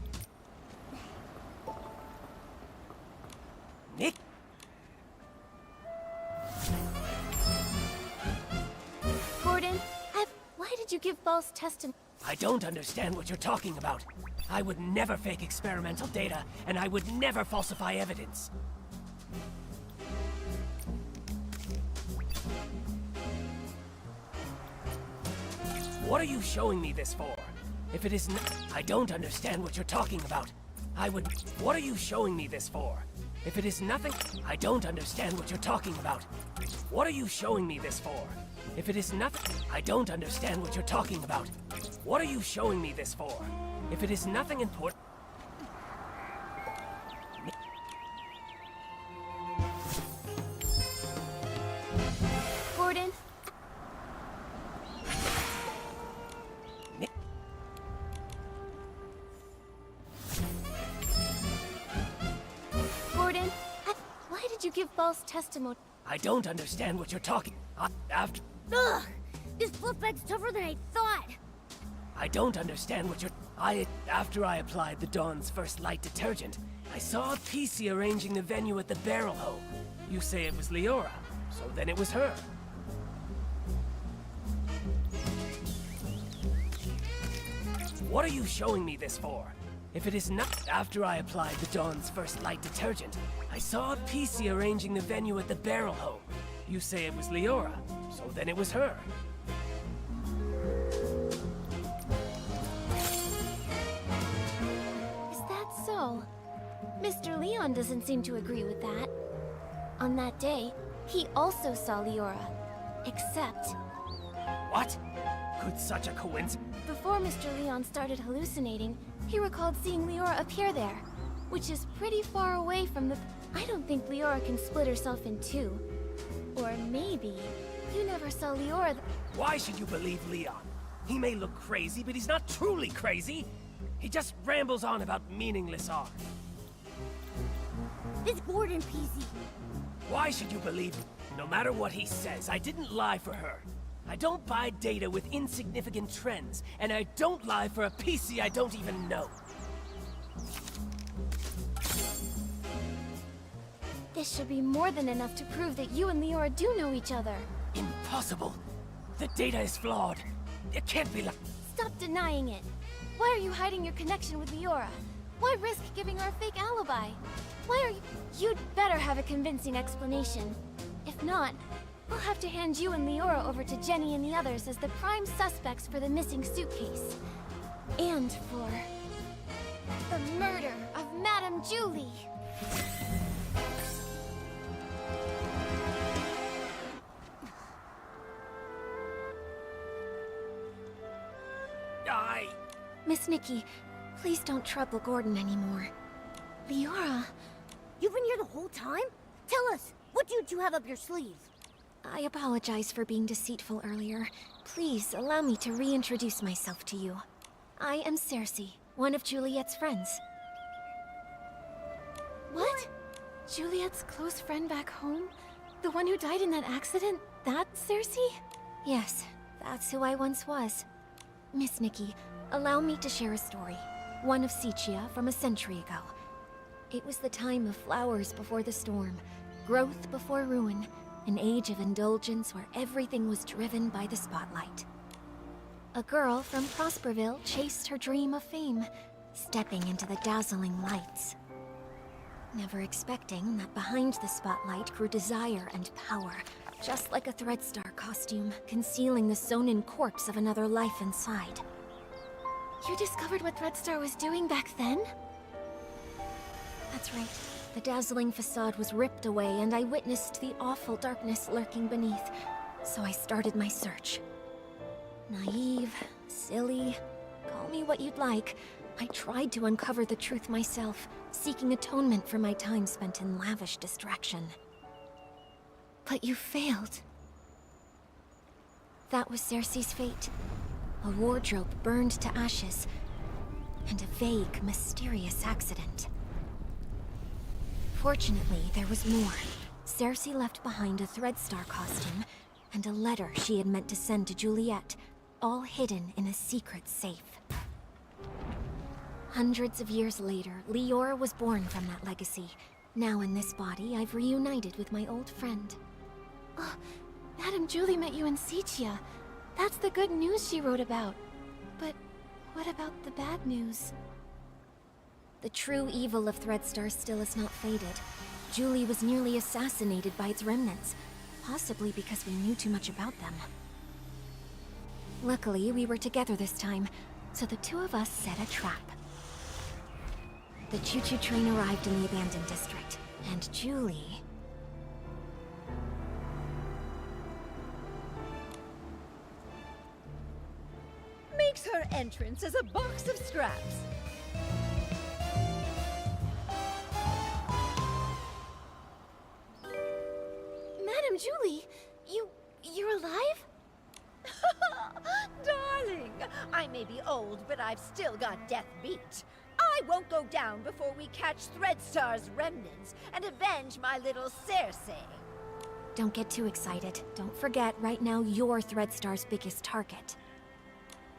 Nick? Gordon, why did you give false testimony? I don't understand what you're talking about. I would never fake experimental data, and I would never falsify evidence. What are you showing me this for? If it is not... I don't understand what you're talking about. What are you showing me this for? If it is nothing... I don't understand what you're talking about. What are you showing me this for? If it is nothing... I don't understand what you're talking about. What are you showing me this for? If it is nothing important... Gordon? Gordon, why did you give false testimony? I don't understand what you're talking... after... Ugh! This fluff bag's tougher than I thought! I don't understand what you're... After I applied the Dawn's First Light detergent, I saw a PC arranging the venue at the barrel hole. You say it was Leora, so then it was her. What are you showing me this for? If it is not... After I applied the Dawn's First Light detergent, I saw a PC arranging the venue at the barrel hole. You say it was Leora, so then it was her. So, Mr. Leon doesn't seem to agree with that. On that day, he also saw Leora. Except... What? Could such a coincidence... Before Mr. Leon started hallucinating, he recalled seeing Leora appear there, which is pretty far away from the... I don't think Leora can split herself in two. Or maybe you never saw Leora... Why should you believe Leon? He may look crazy, but he's not truly crazy. He just rambles on about meaningless art. This Gordon PC. Why should you believe him? No matter what he says, I didn't lie for her. I don't buy data with insignificant trends, and I don't lie for a PC I don't even know. This should be more than enough to prove that you and Leora do know each other. Impossible. The data is flawed. It can't be like... Stop denying it. Why are you hiding your connection with Leora? Why risk giving her a fake alibi? Why are you... You'd better have a convincing explanation. If not, we'll have to hand you and Leora over to Jenny and the others as the prime suspects for the missing suitcase. And for... the murder of Madame Julie. Miss Nikki, please don't trouble Gordon anymore. Leora... You've been here the whole time? Tell us, what did you have up your sleeve? I apologize for being deceitful earlier. Please allow me to reintroduce myself to you. I am Cersei, one of Juliet's friends. What? Juliet's close friend back home? The one who died in that accident? That Cersei? Yes, that's who I once was. Miss Nikki, allow me to share a story. One of Sicia from a century ago. It was the time of flowers before the storm, growth before ruin, an age of indulgence where everything was driven by the spotlight. A girl from Prosperville chased her dream of fame, stepping into the dazzling lights. Never expecting that behind the spotlight grew desire and power, just like a Threadstar costume, concealing the sewn-in corpse of another life inside. You discovered what Threadstar was doing back then? That's right. The dazzling facade was ripped away, and I witnessed the awful darkness lurking beneath, so I started my search. Naive, silly, call me what you'd like. I tried to uncover the truth myself, seeking atonement for my time spent in lavish distraction. But you failed. That was Cersei's fate. A wardrobe burned to ashes, and a vague, mysterious accident. Fortunately, there was more. Cersei left behind a Threadstar costume, and a letter she had meant to send to Juliet, all hidden in a secret safe. Hundreds of years later, Leora was born from that legacy. Now in this body, I've reunited with my old friend. Oh, Madame Julie met you in Sicia. That's the good news she wrote about. But what about the bad news? The true evil of Threadstar still has not faded. Julie was nearly assassinated by its remnants, possibly because we knew too much about them. Luckily, we were together this time, so the two of us set a trap. The choo-choo train arrived in the abandoned district, and Julie... makes her entrance as a box of scraps. Madame Julie, you're alive? Darling, I may be old, but I've still got death beat. I won't go down before we catch Threadstar's remnants and avenge my little Cersei. Don't get too excited. Don't forget, right now you're Threadstar's biggest target.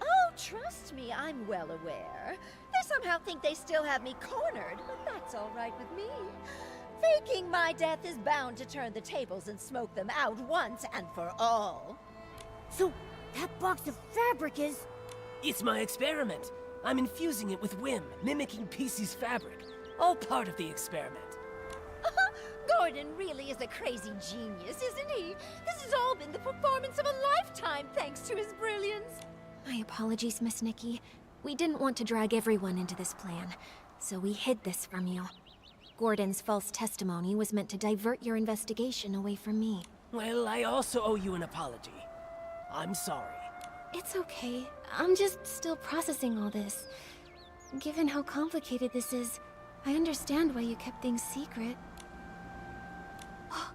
Oh, trust me, I'm well aware. They somehow think they still have me cornered, but that's all right with me. Faking my death is bound to turn the tables and smoke them out once and for all. So, that box of fabric is... It's my experiment. I'm infusing it with whim, mimicking PC's fabric. All part of the experiment. Gordon really is a crazy genius, isn't he? This has all been the performance of a lifetime thanks to his brilliance. My apologies, Miss Nikki. We didn't want to drag everyone into this plan, so we hid this from you. Gordon's false testimony was meant to divert your investigation away from me. Well, I also owe you an apology. I'm sorry. It's okay. I'm just still processing all this. Given how complicated this is, I understand why you kept things secret. Oh,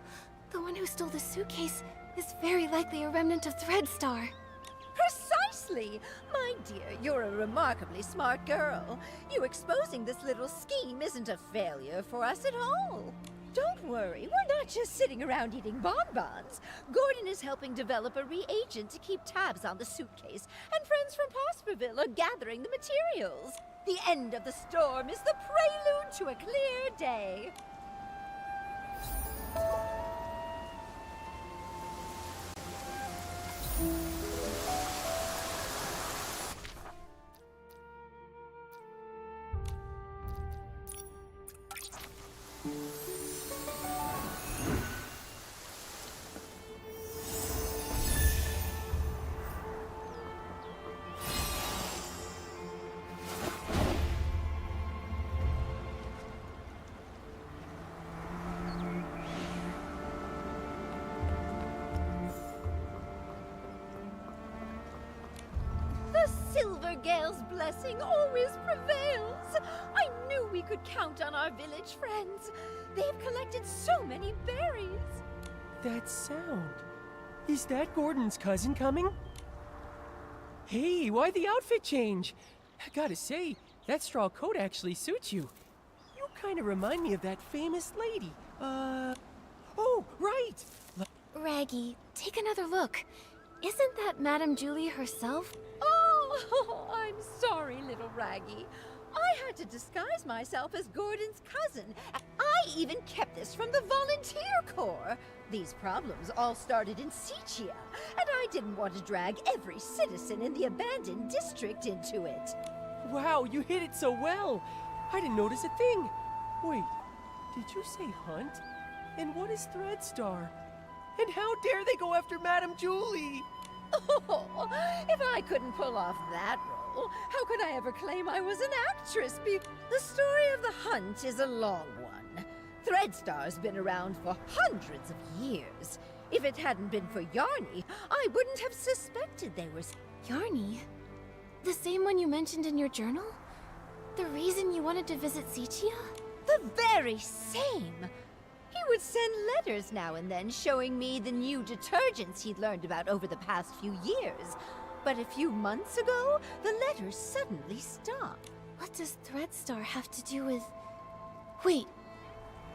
the one who stole the suitcase is very likely a remnant of Threadstar. Precisely! My dear, you're a remarkably smart girl. You exposing this little scheme isn't a failure for us at all. Don't worry, we're not just sitting around eating bonbons. Gordon is helping develop a reagent to keep tabs on the suitcase, and friends from Prosperville are gathering the materials. The end of the storm is the prelude to a clear day. Silvergale's blessing always prevails. I knew we could count on our village friends. They've collected so many berries. That sound. Is that Gordon's cousin coming? Hey, why the outfit change? I gotta say, that straw coat actually suits you. You kind of remind me of that famous lady. Oh, right! Raggy, take another look. Isn't that Madame Julie herself? Oh, I'm sorry, little Raggy. I had to disguise myself as Gordon's cousin. I even kept this from the volunteer corps. These problems all started in Sichia, and I didn't want to drag every citizen in the abandoned district into it. Wow, you hit it so well! I didn't notice a thing. Wait, did you say hunt? And what is Threadstar? And how dare they go after Madame Julie? Oh, if I couldn't pull off that role, how could I ever claim I was an actress? The story of the hunt is a long one. Threadstar's been around for hundreds of years. If it hadn't been for Yarny, I wouldn't have suspected they were... Yarny? The same one you mentioned in your journal? The reason you wanted to visit Sichia? The very same! He would send letters now and then showing me the new detergents he'd learned about over the past few years. But a few months ago, the letters suddenly stopped. What does Threadstar have to do with... Wait,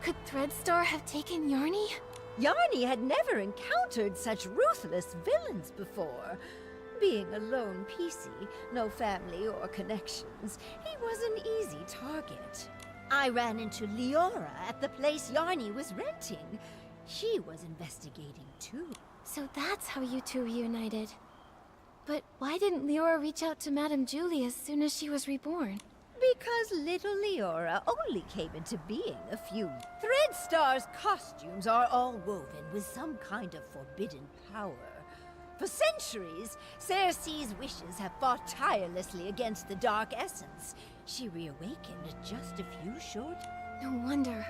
could Threadstar have taken Yarny? Yarny had never encountered such ruthless villains before. Being a lone PC, no family or connections, he was an easy target. I ran into Leora at the place Yarny was renting. She was investigating too. So that's how you two reunited. But why didn't Leora reach out to Madame Julie as soon as she was reborn? Because little Leora only came into being a few... Threadstar's costumes are all woven with some kind of forbidden power. For centuries, Cersei's wishes have fought tirelessly against the Dark Essence. She reawakened just a few short... No wonder.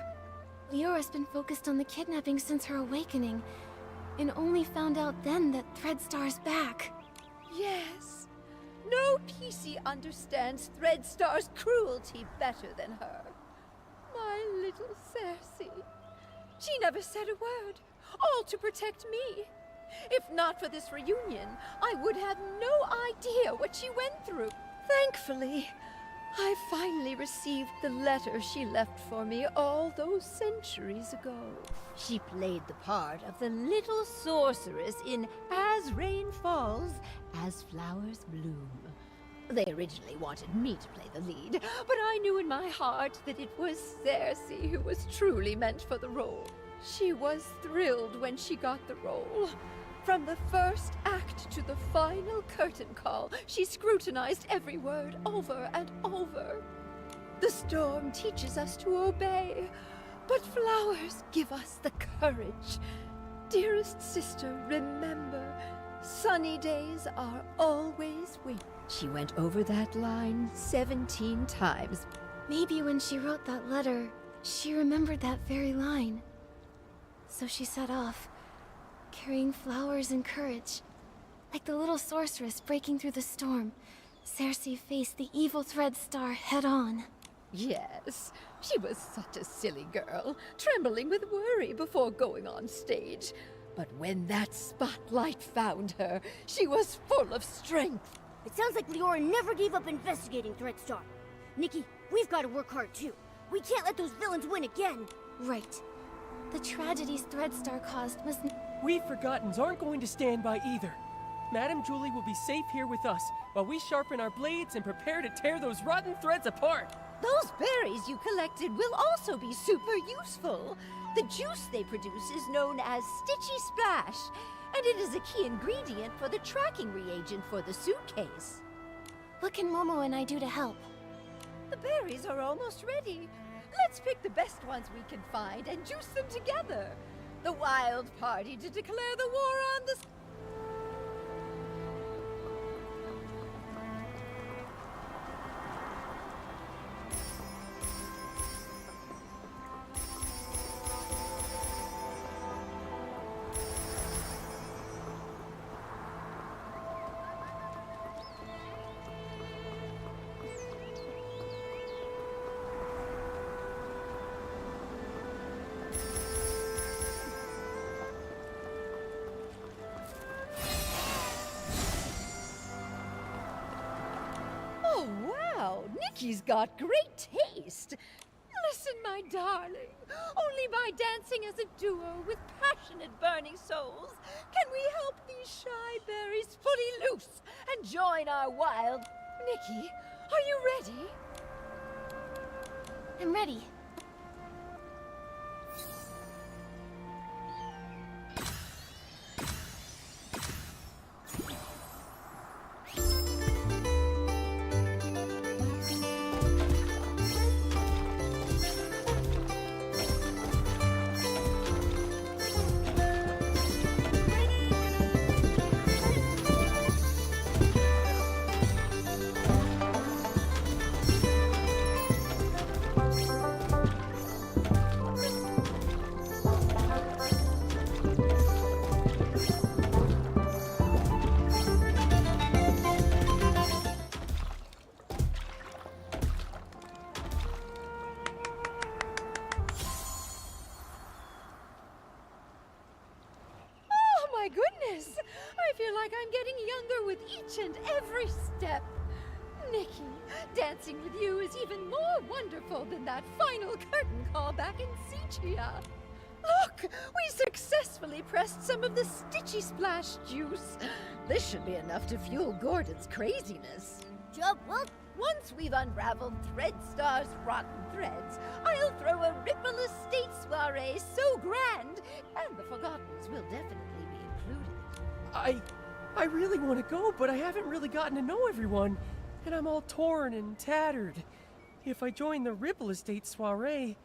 Leora's been focused on the kidnapping since her awakening, and only found out then that Threadstar's back. Yes. No PC understands Threadstar's cruelty better than her. My little Cersei. She never said a word, all to protect me. If not for this reunion, I would have no idea what she went through. Thankfully, I finally received the letter she left for me all those centuries ago. She played the part of the little sorceress in As Rain Falls, As Flowers Bloom. They originally wanted me to play the lead, but I knew in my heart that it was Cersei who was truly meant for the role. She was thrilled when she got the role. From the first act to the final curtain call, she scrutinized every word over and over. The storm teaches us to obey, but flowers give us the courage. Dearest sister, remember, sunny days are always winter. She went over that line 17 times. Maybe when she wrote that letter, she remembered that very line. So she set off, carrying flowers and courage. Like the little sorceress breaking through the storm, Cersei faced the evil Threadstar head-on. Yes, She was such a silly girl, trembling with worry before going on stage. But when that spotlight found her, she was full of strength. It sounds like Leora never gave up investigating Threadstar. Nikki, we've got to work hard too. We can't let those villains win again. Right. The tragedies Threadstar caused must... We Forgottens aren't going to stand by either. Madame Julie will be safe here with us while we sharpen our blades and prepare to tear those rotten threads apart. Those berries you collected will also be super useful. The juice they produce is known as Stitchy Splash, and it is a key ingredient for the tracking reagent for the suitcase. What can Momo and I do to help? The berries are almost ready. Let's pick the best ones we can find and juice them together. The wild party to declare the war on the... Oh, wow! Nikki's got great taste! Listen, my darling, only by dancing as a duo with passionate burning souls can we help these shy berries fully loose and join our wild... Nikki, are you ready? I'm ready. My goodness! I feel like I'm getting younger with each and every step. Nikki, dancing with you is even more wonderful than that final curtain call back in Sichia. Look! We successfully pressed some of the Stitchy Splash juice. This should be enough to fuel Gordon's craziness. Job well. Once we've unraveled Threadstar's rotten threads, I'll throw a Ripple Estate soiree so grand, and the Forgottens will definitely be included. I really want to go, but I haven't really gotten to know everyone, and I'm all torn and tattered. If I join the Ripple Estate soiree...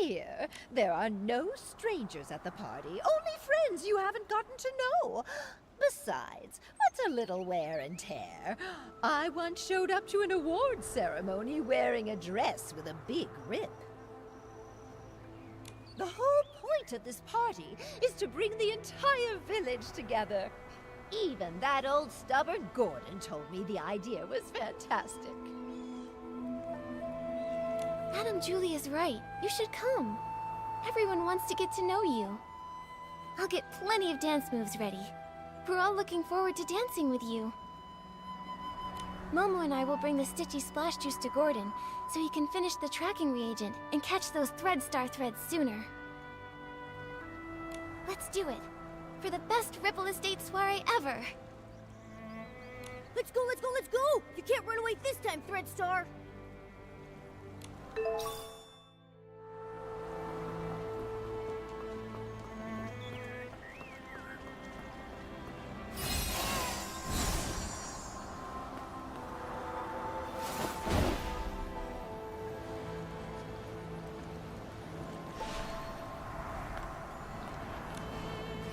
Dear, there are no strangers at the party, only friends you haven't gotten to know. Besides, what's a little wear and tear? I once showed up to an awards ceremony wearing a dress with a big rip. The whole point of this party is to bring the entire village together. Even that old stubborn Gordon told me the idea was fantastic. Madame Julie is right. You should come. Everyone wants to get to know you. I'll get plenty of dance moves ready. We're all looking forward to dancing with you. Momo and I will bring the Stitchy Splash Juice to Gordon, so he can finish the tracking reagent and catch those Threadstar threads sooner. Let's do it. For the best Ripple Estate soiree ever! Let's go, let's go, let's go! You can't run away this time, Threadstar!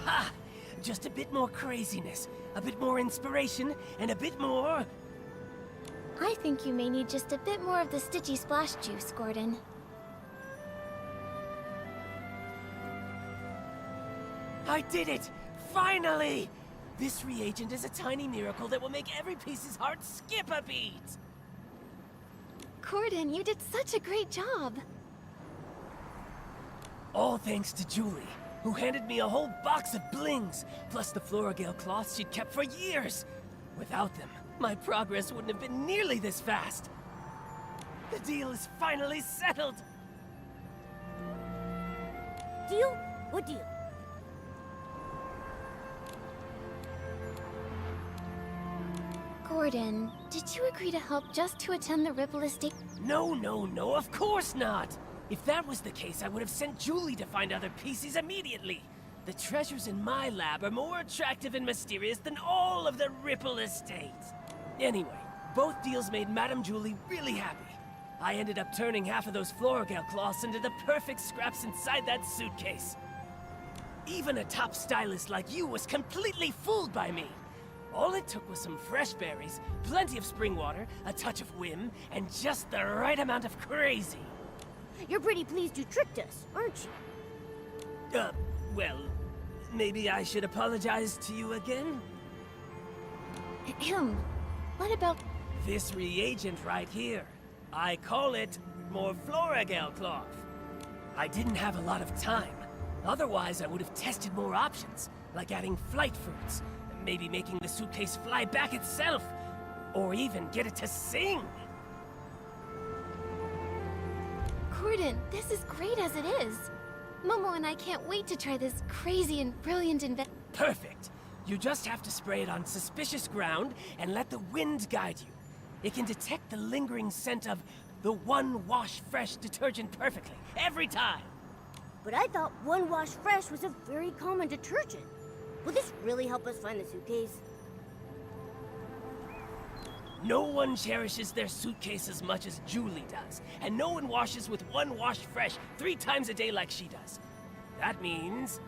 Ha! Just a bit more craziness, a bit more inspiration, and a bit more... I think you may need just a bit more of the Stitchy Splash Juice, Gordon. I did it! Finally! This reagent is a tiny miracle that will make every piece's heart skip a beat! Gordon, you did such a great job. All thanks to Julie, who handed me a whole box of blings, plus the Floragale cloths she'd kept for years. Without them, my progress wouldn't have been nearly this fast. The deal is finally settled! Deal? What deal? Gordon, did you agree to help just to attend the Ripple Estate? No, of course not! If that was the case, I would have sent Julie to find other pieces immediately. The treasures in my lab are more attractive and mysterious than all of the Ripple Estate. Anyway, both deals made Madame Julie really happy. I ended up turning half of those Floragale cloths into the perfect scraps inside that suitcase. Even a top stylist like you was completely fooled by me. All it took was some fresh berries, plenty of spring water, a touch of whim, and just the right amount of crazy. You're pretty pleased you tricked us, aren't you? Well, maybe I should apologize to you again? Ahem. What about... This reagent right here. I call it more Floragale cloth. I didn't have a lot of time. Otherwise, I would have tested more options, like adding flight fruits, maybe making the suitcase fly back itself, or even get it to sing. Gordon, this is great as it is. Momo and I can't wait to try this crazy and brilliant Perfect. You just have to spray it on suspicious ground and let the wind guide you. It can detect the lingering scent of the One Wash Fresh detergent perfectly, every time. But I thought One Wash Fresh was a very common detergent. Will this really help us find the suitcase? No one cherishes their suitcase as much as Julie does, and no one washes with One Wash Fresh 3 times a day like she does. That means...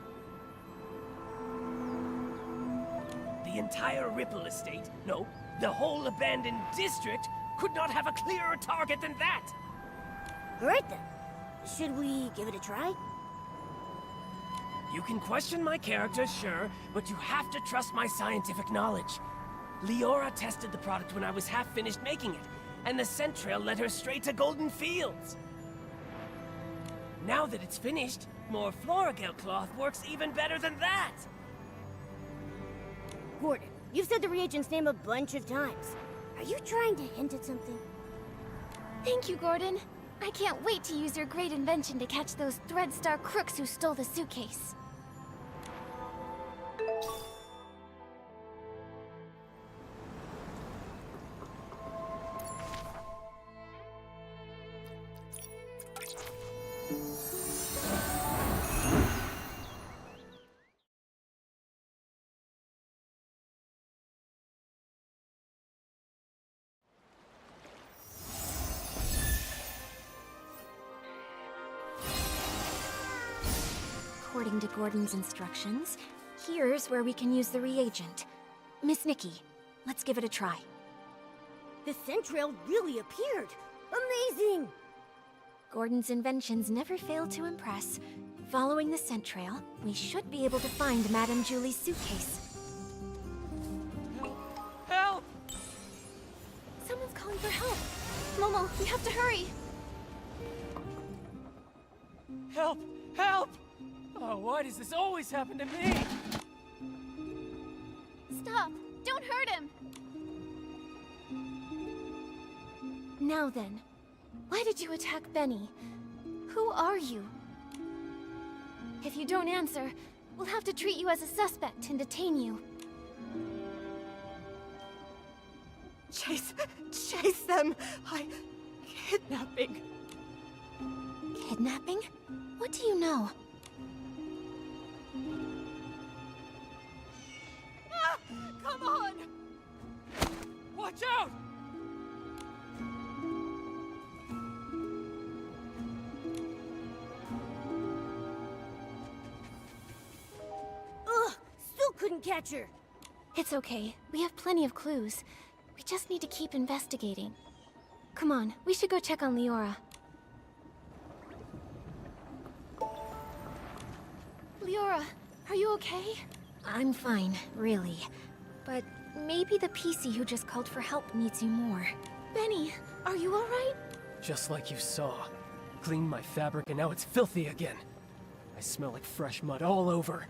the entire Ripple Estate, no, the whole abandoned district, could not have a clearer target than that! Alright then. Should we give it a try? You can question my character, sure, but you have to trust my scientific knowledge. Leora tested the product when I was half finished making it, and the scent trail led her straight to Golden Fields. Now that it's finished, more Floragale cloth works even better than that! Gordon, you've said the reagent's name a bunch of times. Are you trying to hint at something? Thank you, Gordon. I can't wait to use your great invention to catch those Threadstar crooks who stole the suitcase. According to Gordon's instructions, here's where we can use the reagent. Miss Nikki, let's give it a try. The scent trail really appeared! Amazing! Gordon's inventions never fail to impress. Following the scent trail, we should be able to find Madame Julie's suitcase. Help! Someone's calling for help! Momo, we have to hurry! Help! Help! Oh, why does this always happen to me? Stop! Don't hurt him! Now then, why did you attack Benny? Who are you? If you don't answer, we'll have to treat you as a suspect and detain you. Chase them! Kidnapping. Kidnapping? What do you know? Come on! Watch out! Ugh! Still couldn't catch her! It's okay. We have plenty of clues. We just need to keep investigating. Come on, we should go check on Leora. Leora, are you okay? I'm fine, really. But maybe the PC who just called for help needs you more. Benny, are you alright? Just like you saw. Cleaned my fabric and now it's filthy again. I smell like fresh mud all over.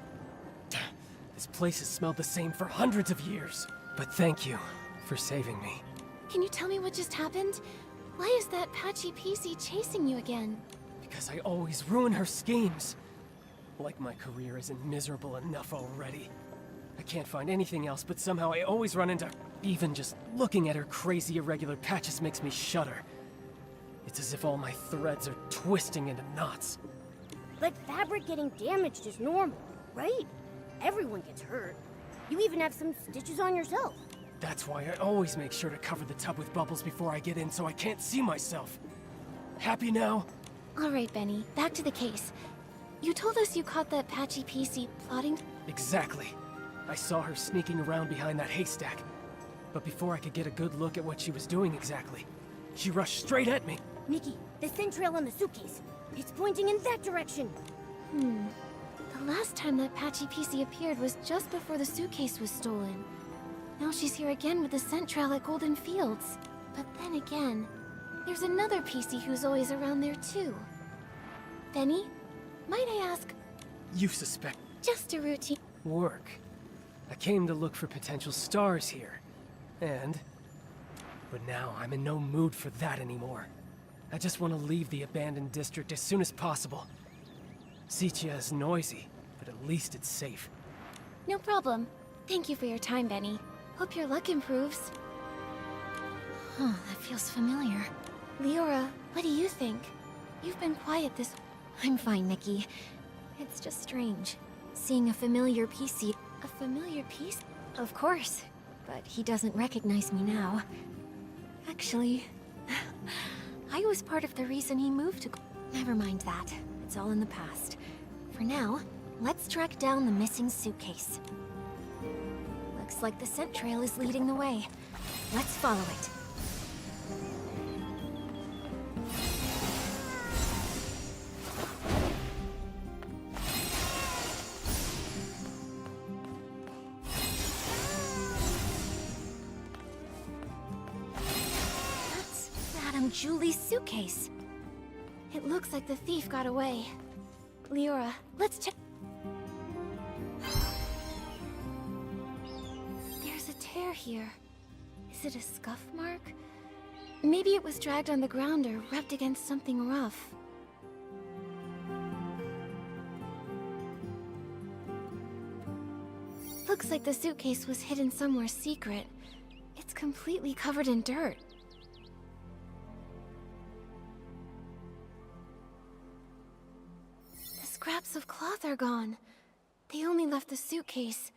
This place has smelled the same for hundreds of years. But thank you for saving me. Can you tell me what just happened? Why is that patchy PC chasing you again? Because I always ruin her schemes. Like my career isn't miserable enough already. I can't find anything else, but somehow I always run into... Even just looking at her crazy irregular patches makes me shudder. It's as if all my threads are twisting into knots. But fabric getting damaged is normal, right? Everyone gets hurt. You even have some stitches on yourself. That's why I always make sure to cover the tub with bubbles before I get in so I can't see myself. Happy now? All right, Benny, back to the case. You told us you caught that patchy PC plotting... Exactly. I saw her sneaking around behind that haystack. But before I could get a good look at what she was doing exactly, she rushed straight at me. Nikki, the scent trail on the suitcase. It's pointing in that direction. The last time that patchy PC appeared was just before the suitcase was stolen. Now she's here again with the scent trail at Golden Fields. But then again, there's another PC who's always around there too. Benny, might I ask... You suspect... Just a routine... Work. I came to look for potential stars here. But now I'm in no mood for that anymore. I just want to leave the abandoned district as soon as possible. Sitia is noisy, but at least it's safe. No problem. Thank you for your time, Benny. Hope your luck improves. Huh, that feels familiar. Leora, what do you think? You've been quiet this... I'm fine, Nikki. It's just strange. Seeing a familiar PC... A familiar piece? Of course. But he doesn't recognize me now. Actually... I was part of the reason he moved to... Never mind that. It's all in the past. For now, let's track down the missing suitcase. Looks like the scent trail is leading the way. Let's follow it. That's Madame Julie's suitcase. It looks like the thief got away. Leora, let's check... There's a tear here. Is it a scuff mark? Maybe it was dragged on the ground or rubbed against something rough. Looks like the suitcase was hidden somewhere secret. It's completely covered in dirt. The scraps of cloth are gone. They only left the suitcase.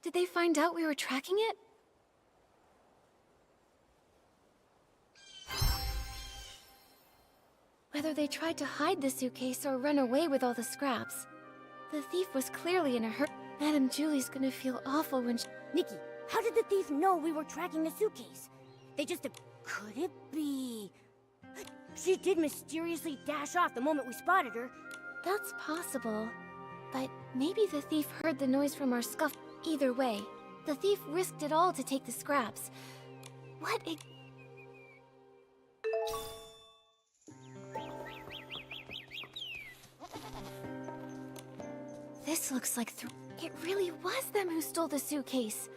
Did they find out we were tracking it? Whether they tried to hide the suitcase or run away with all the scraps, the thief was clearly in a hurry. Madame Julie's gonna feel awful when she... Nikki, how did the thief know we were tracking the suitcase? They just... Could it be... She did mysteriously dash off the moment we spotted her. That's possible. But maybe the thief heard the noise from our scuff. Either way, the thief risked it all to take the scraps. What a... This looks like it really was them who stole the suitcase.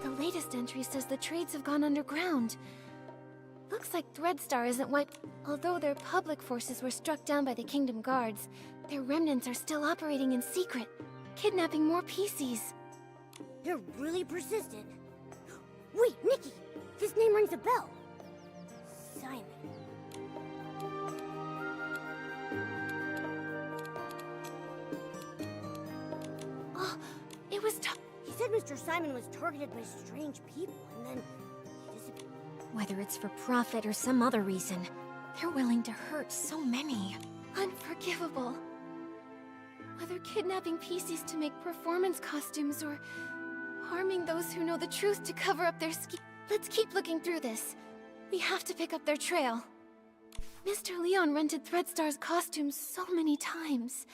The latest entry says the trades have gone underground. Looks like Threadstar isn't wiped. Although their public forces were struck down by the Kingdom Guards, their remnants are still operating in secret, kidnapping more PCs. They're really persistent. Wait, Nikki! This name rings a bell. Simon. Oh, it was He said Mr. Simon was targeted by strange people, and then he disappeared. Whether it's for profit or some other reason, they're willing to hurt so many. unforgivable. Whether kidnapping PCs to make performance costumes or harming those who know the truth to cover up their Let's keep looking through this. We have to pick up their trail. Mr. Leon rented Threadstar's costumes so many times.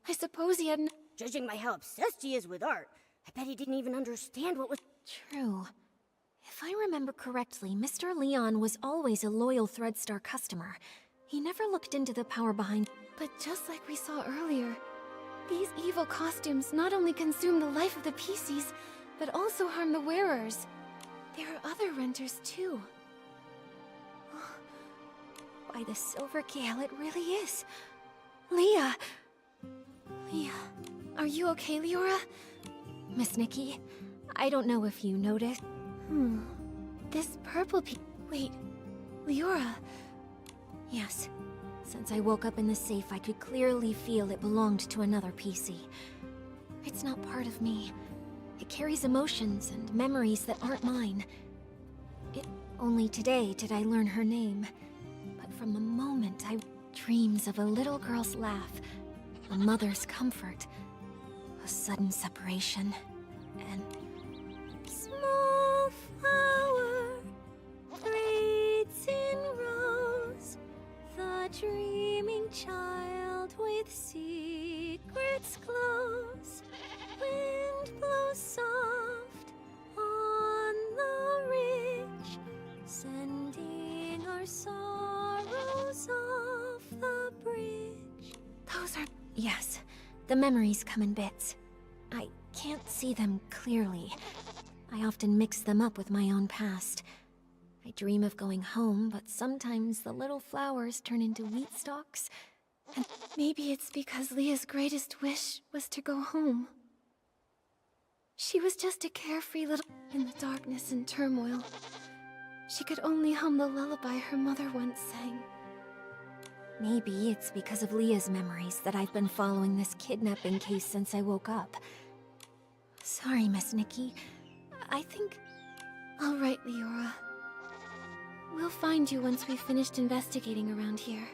I suppose he hadn't... Judging by how obsessed he is with art, I bet he didn't even understand what was... True. If I remember correctly, Mr. Leon was always a loyal Threadstar customer. He never looked into the power behind. But just like we saw earlier, these evil costumes not only consume the life of the PCs, but also harm the wearers. There are other renters too. By the silver gale, it really is. Leah! Leah, are you okay, Leora? Miss Nikki, I don't know if you noticed. This purple Wait, Leora. Yes. Since I woke up in the safe, I could clearly feel it belonged to another PC. It's not part of me. It carries emotions and memories that aren't mine. Only today did I learn her name. But from the moment dreams of a little girl's laugh, a mother's comfort, a sudden separation, and... Small flower, braids in rose, the dreaming child with secrets close. Wind blows soft on the ridge, sending our sorrows off the bridge. Those are... Yes, the memories come in bits. I can't see them clearly. I often mix them up with my own past. I dream of going home, but sometimes the little flowers turn into wheat stalks. And maybe it's because Leah's greatest wish was to go home. She was just a carefree little... In the darkness and turmoil, she could only hum the lullaby her mother once sang. Maybe it's because of Leah's memories that I've been following this kidnapping case since I woke up. Sorry, Miss Nikki. I think... All right, Leora. We'll find you once we've finished investigating around here.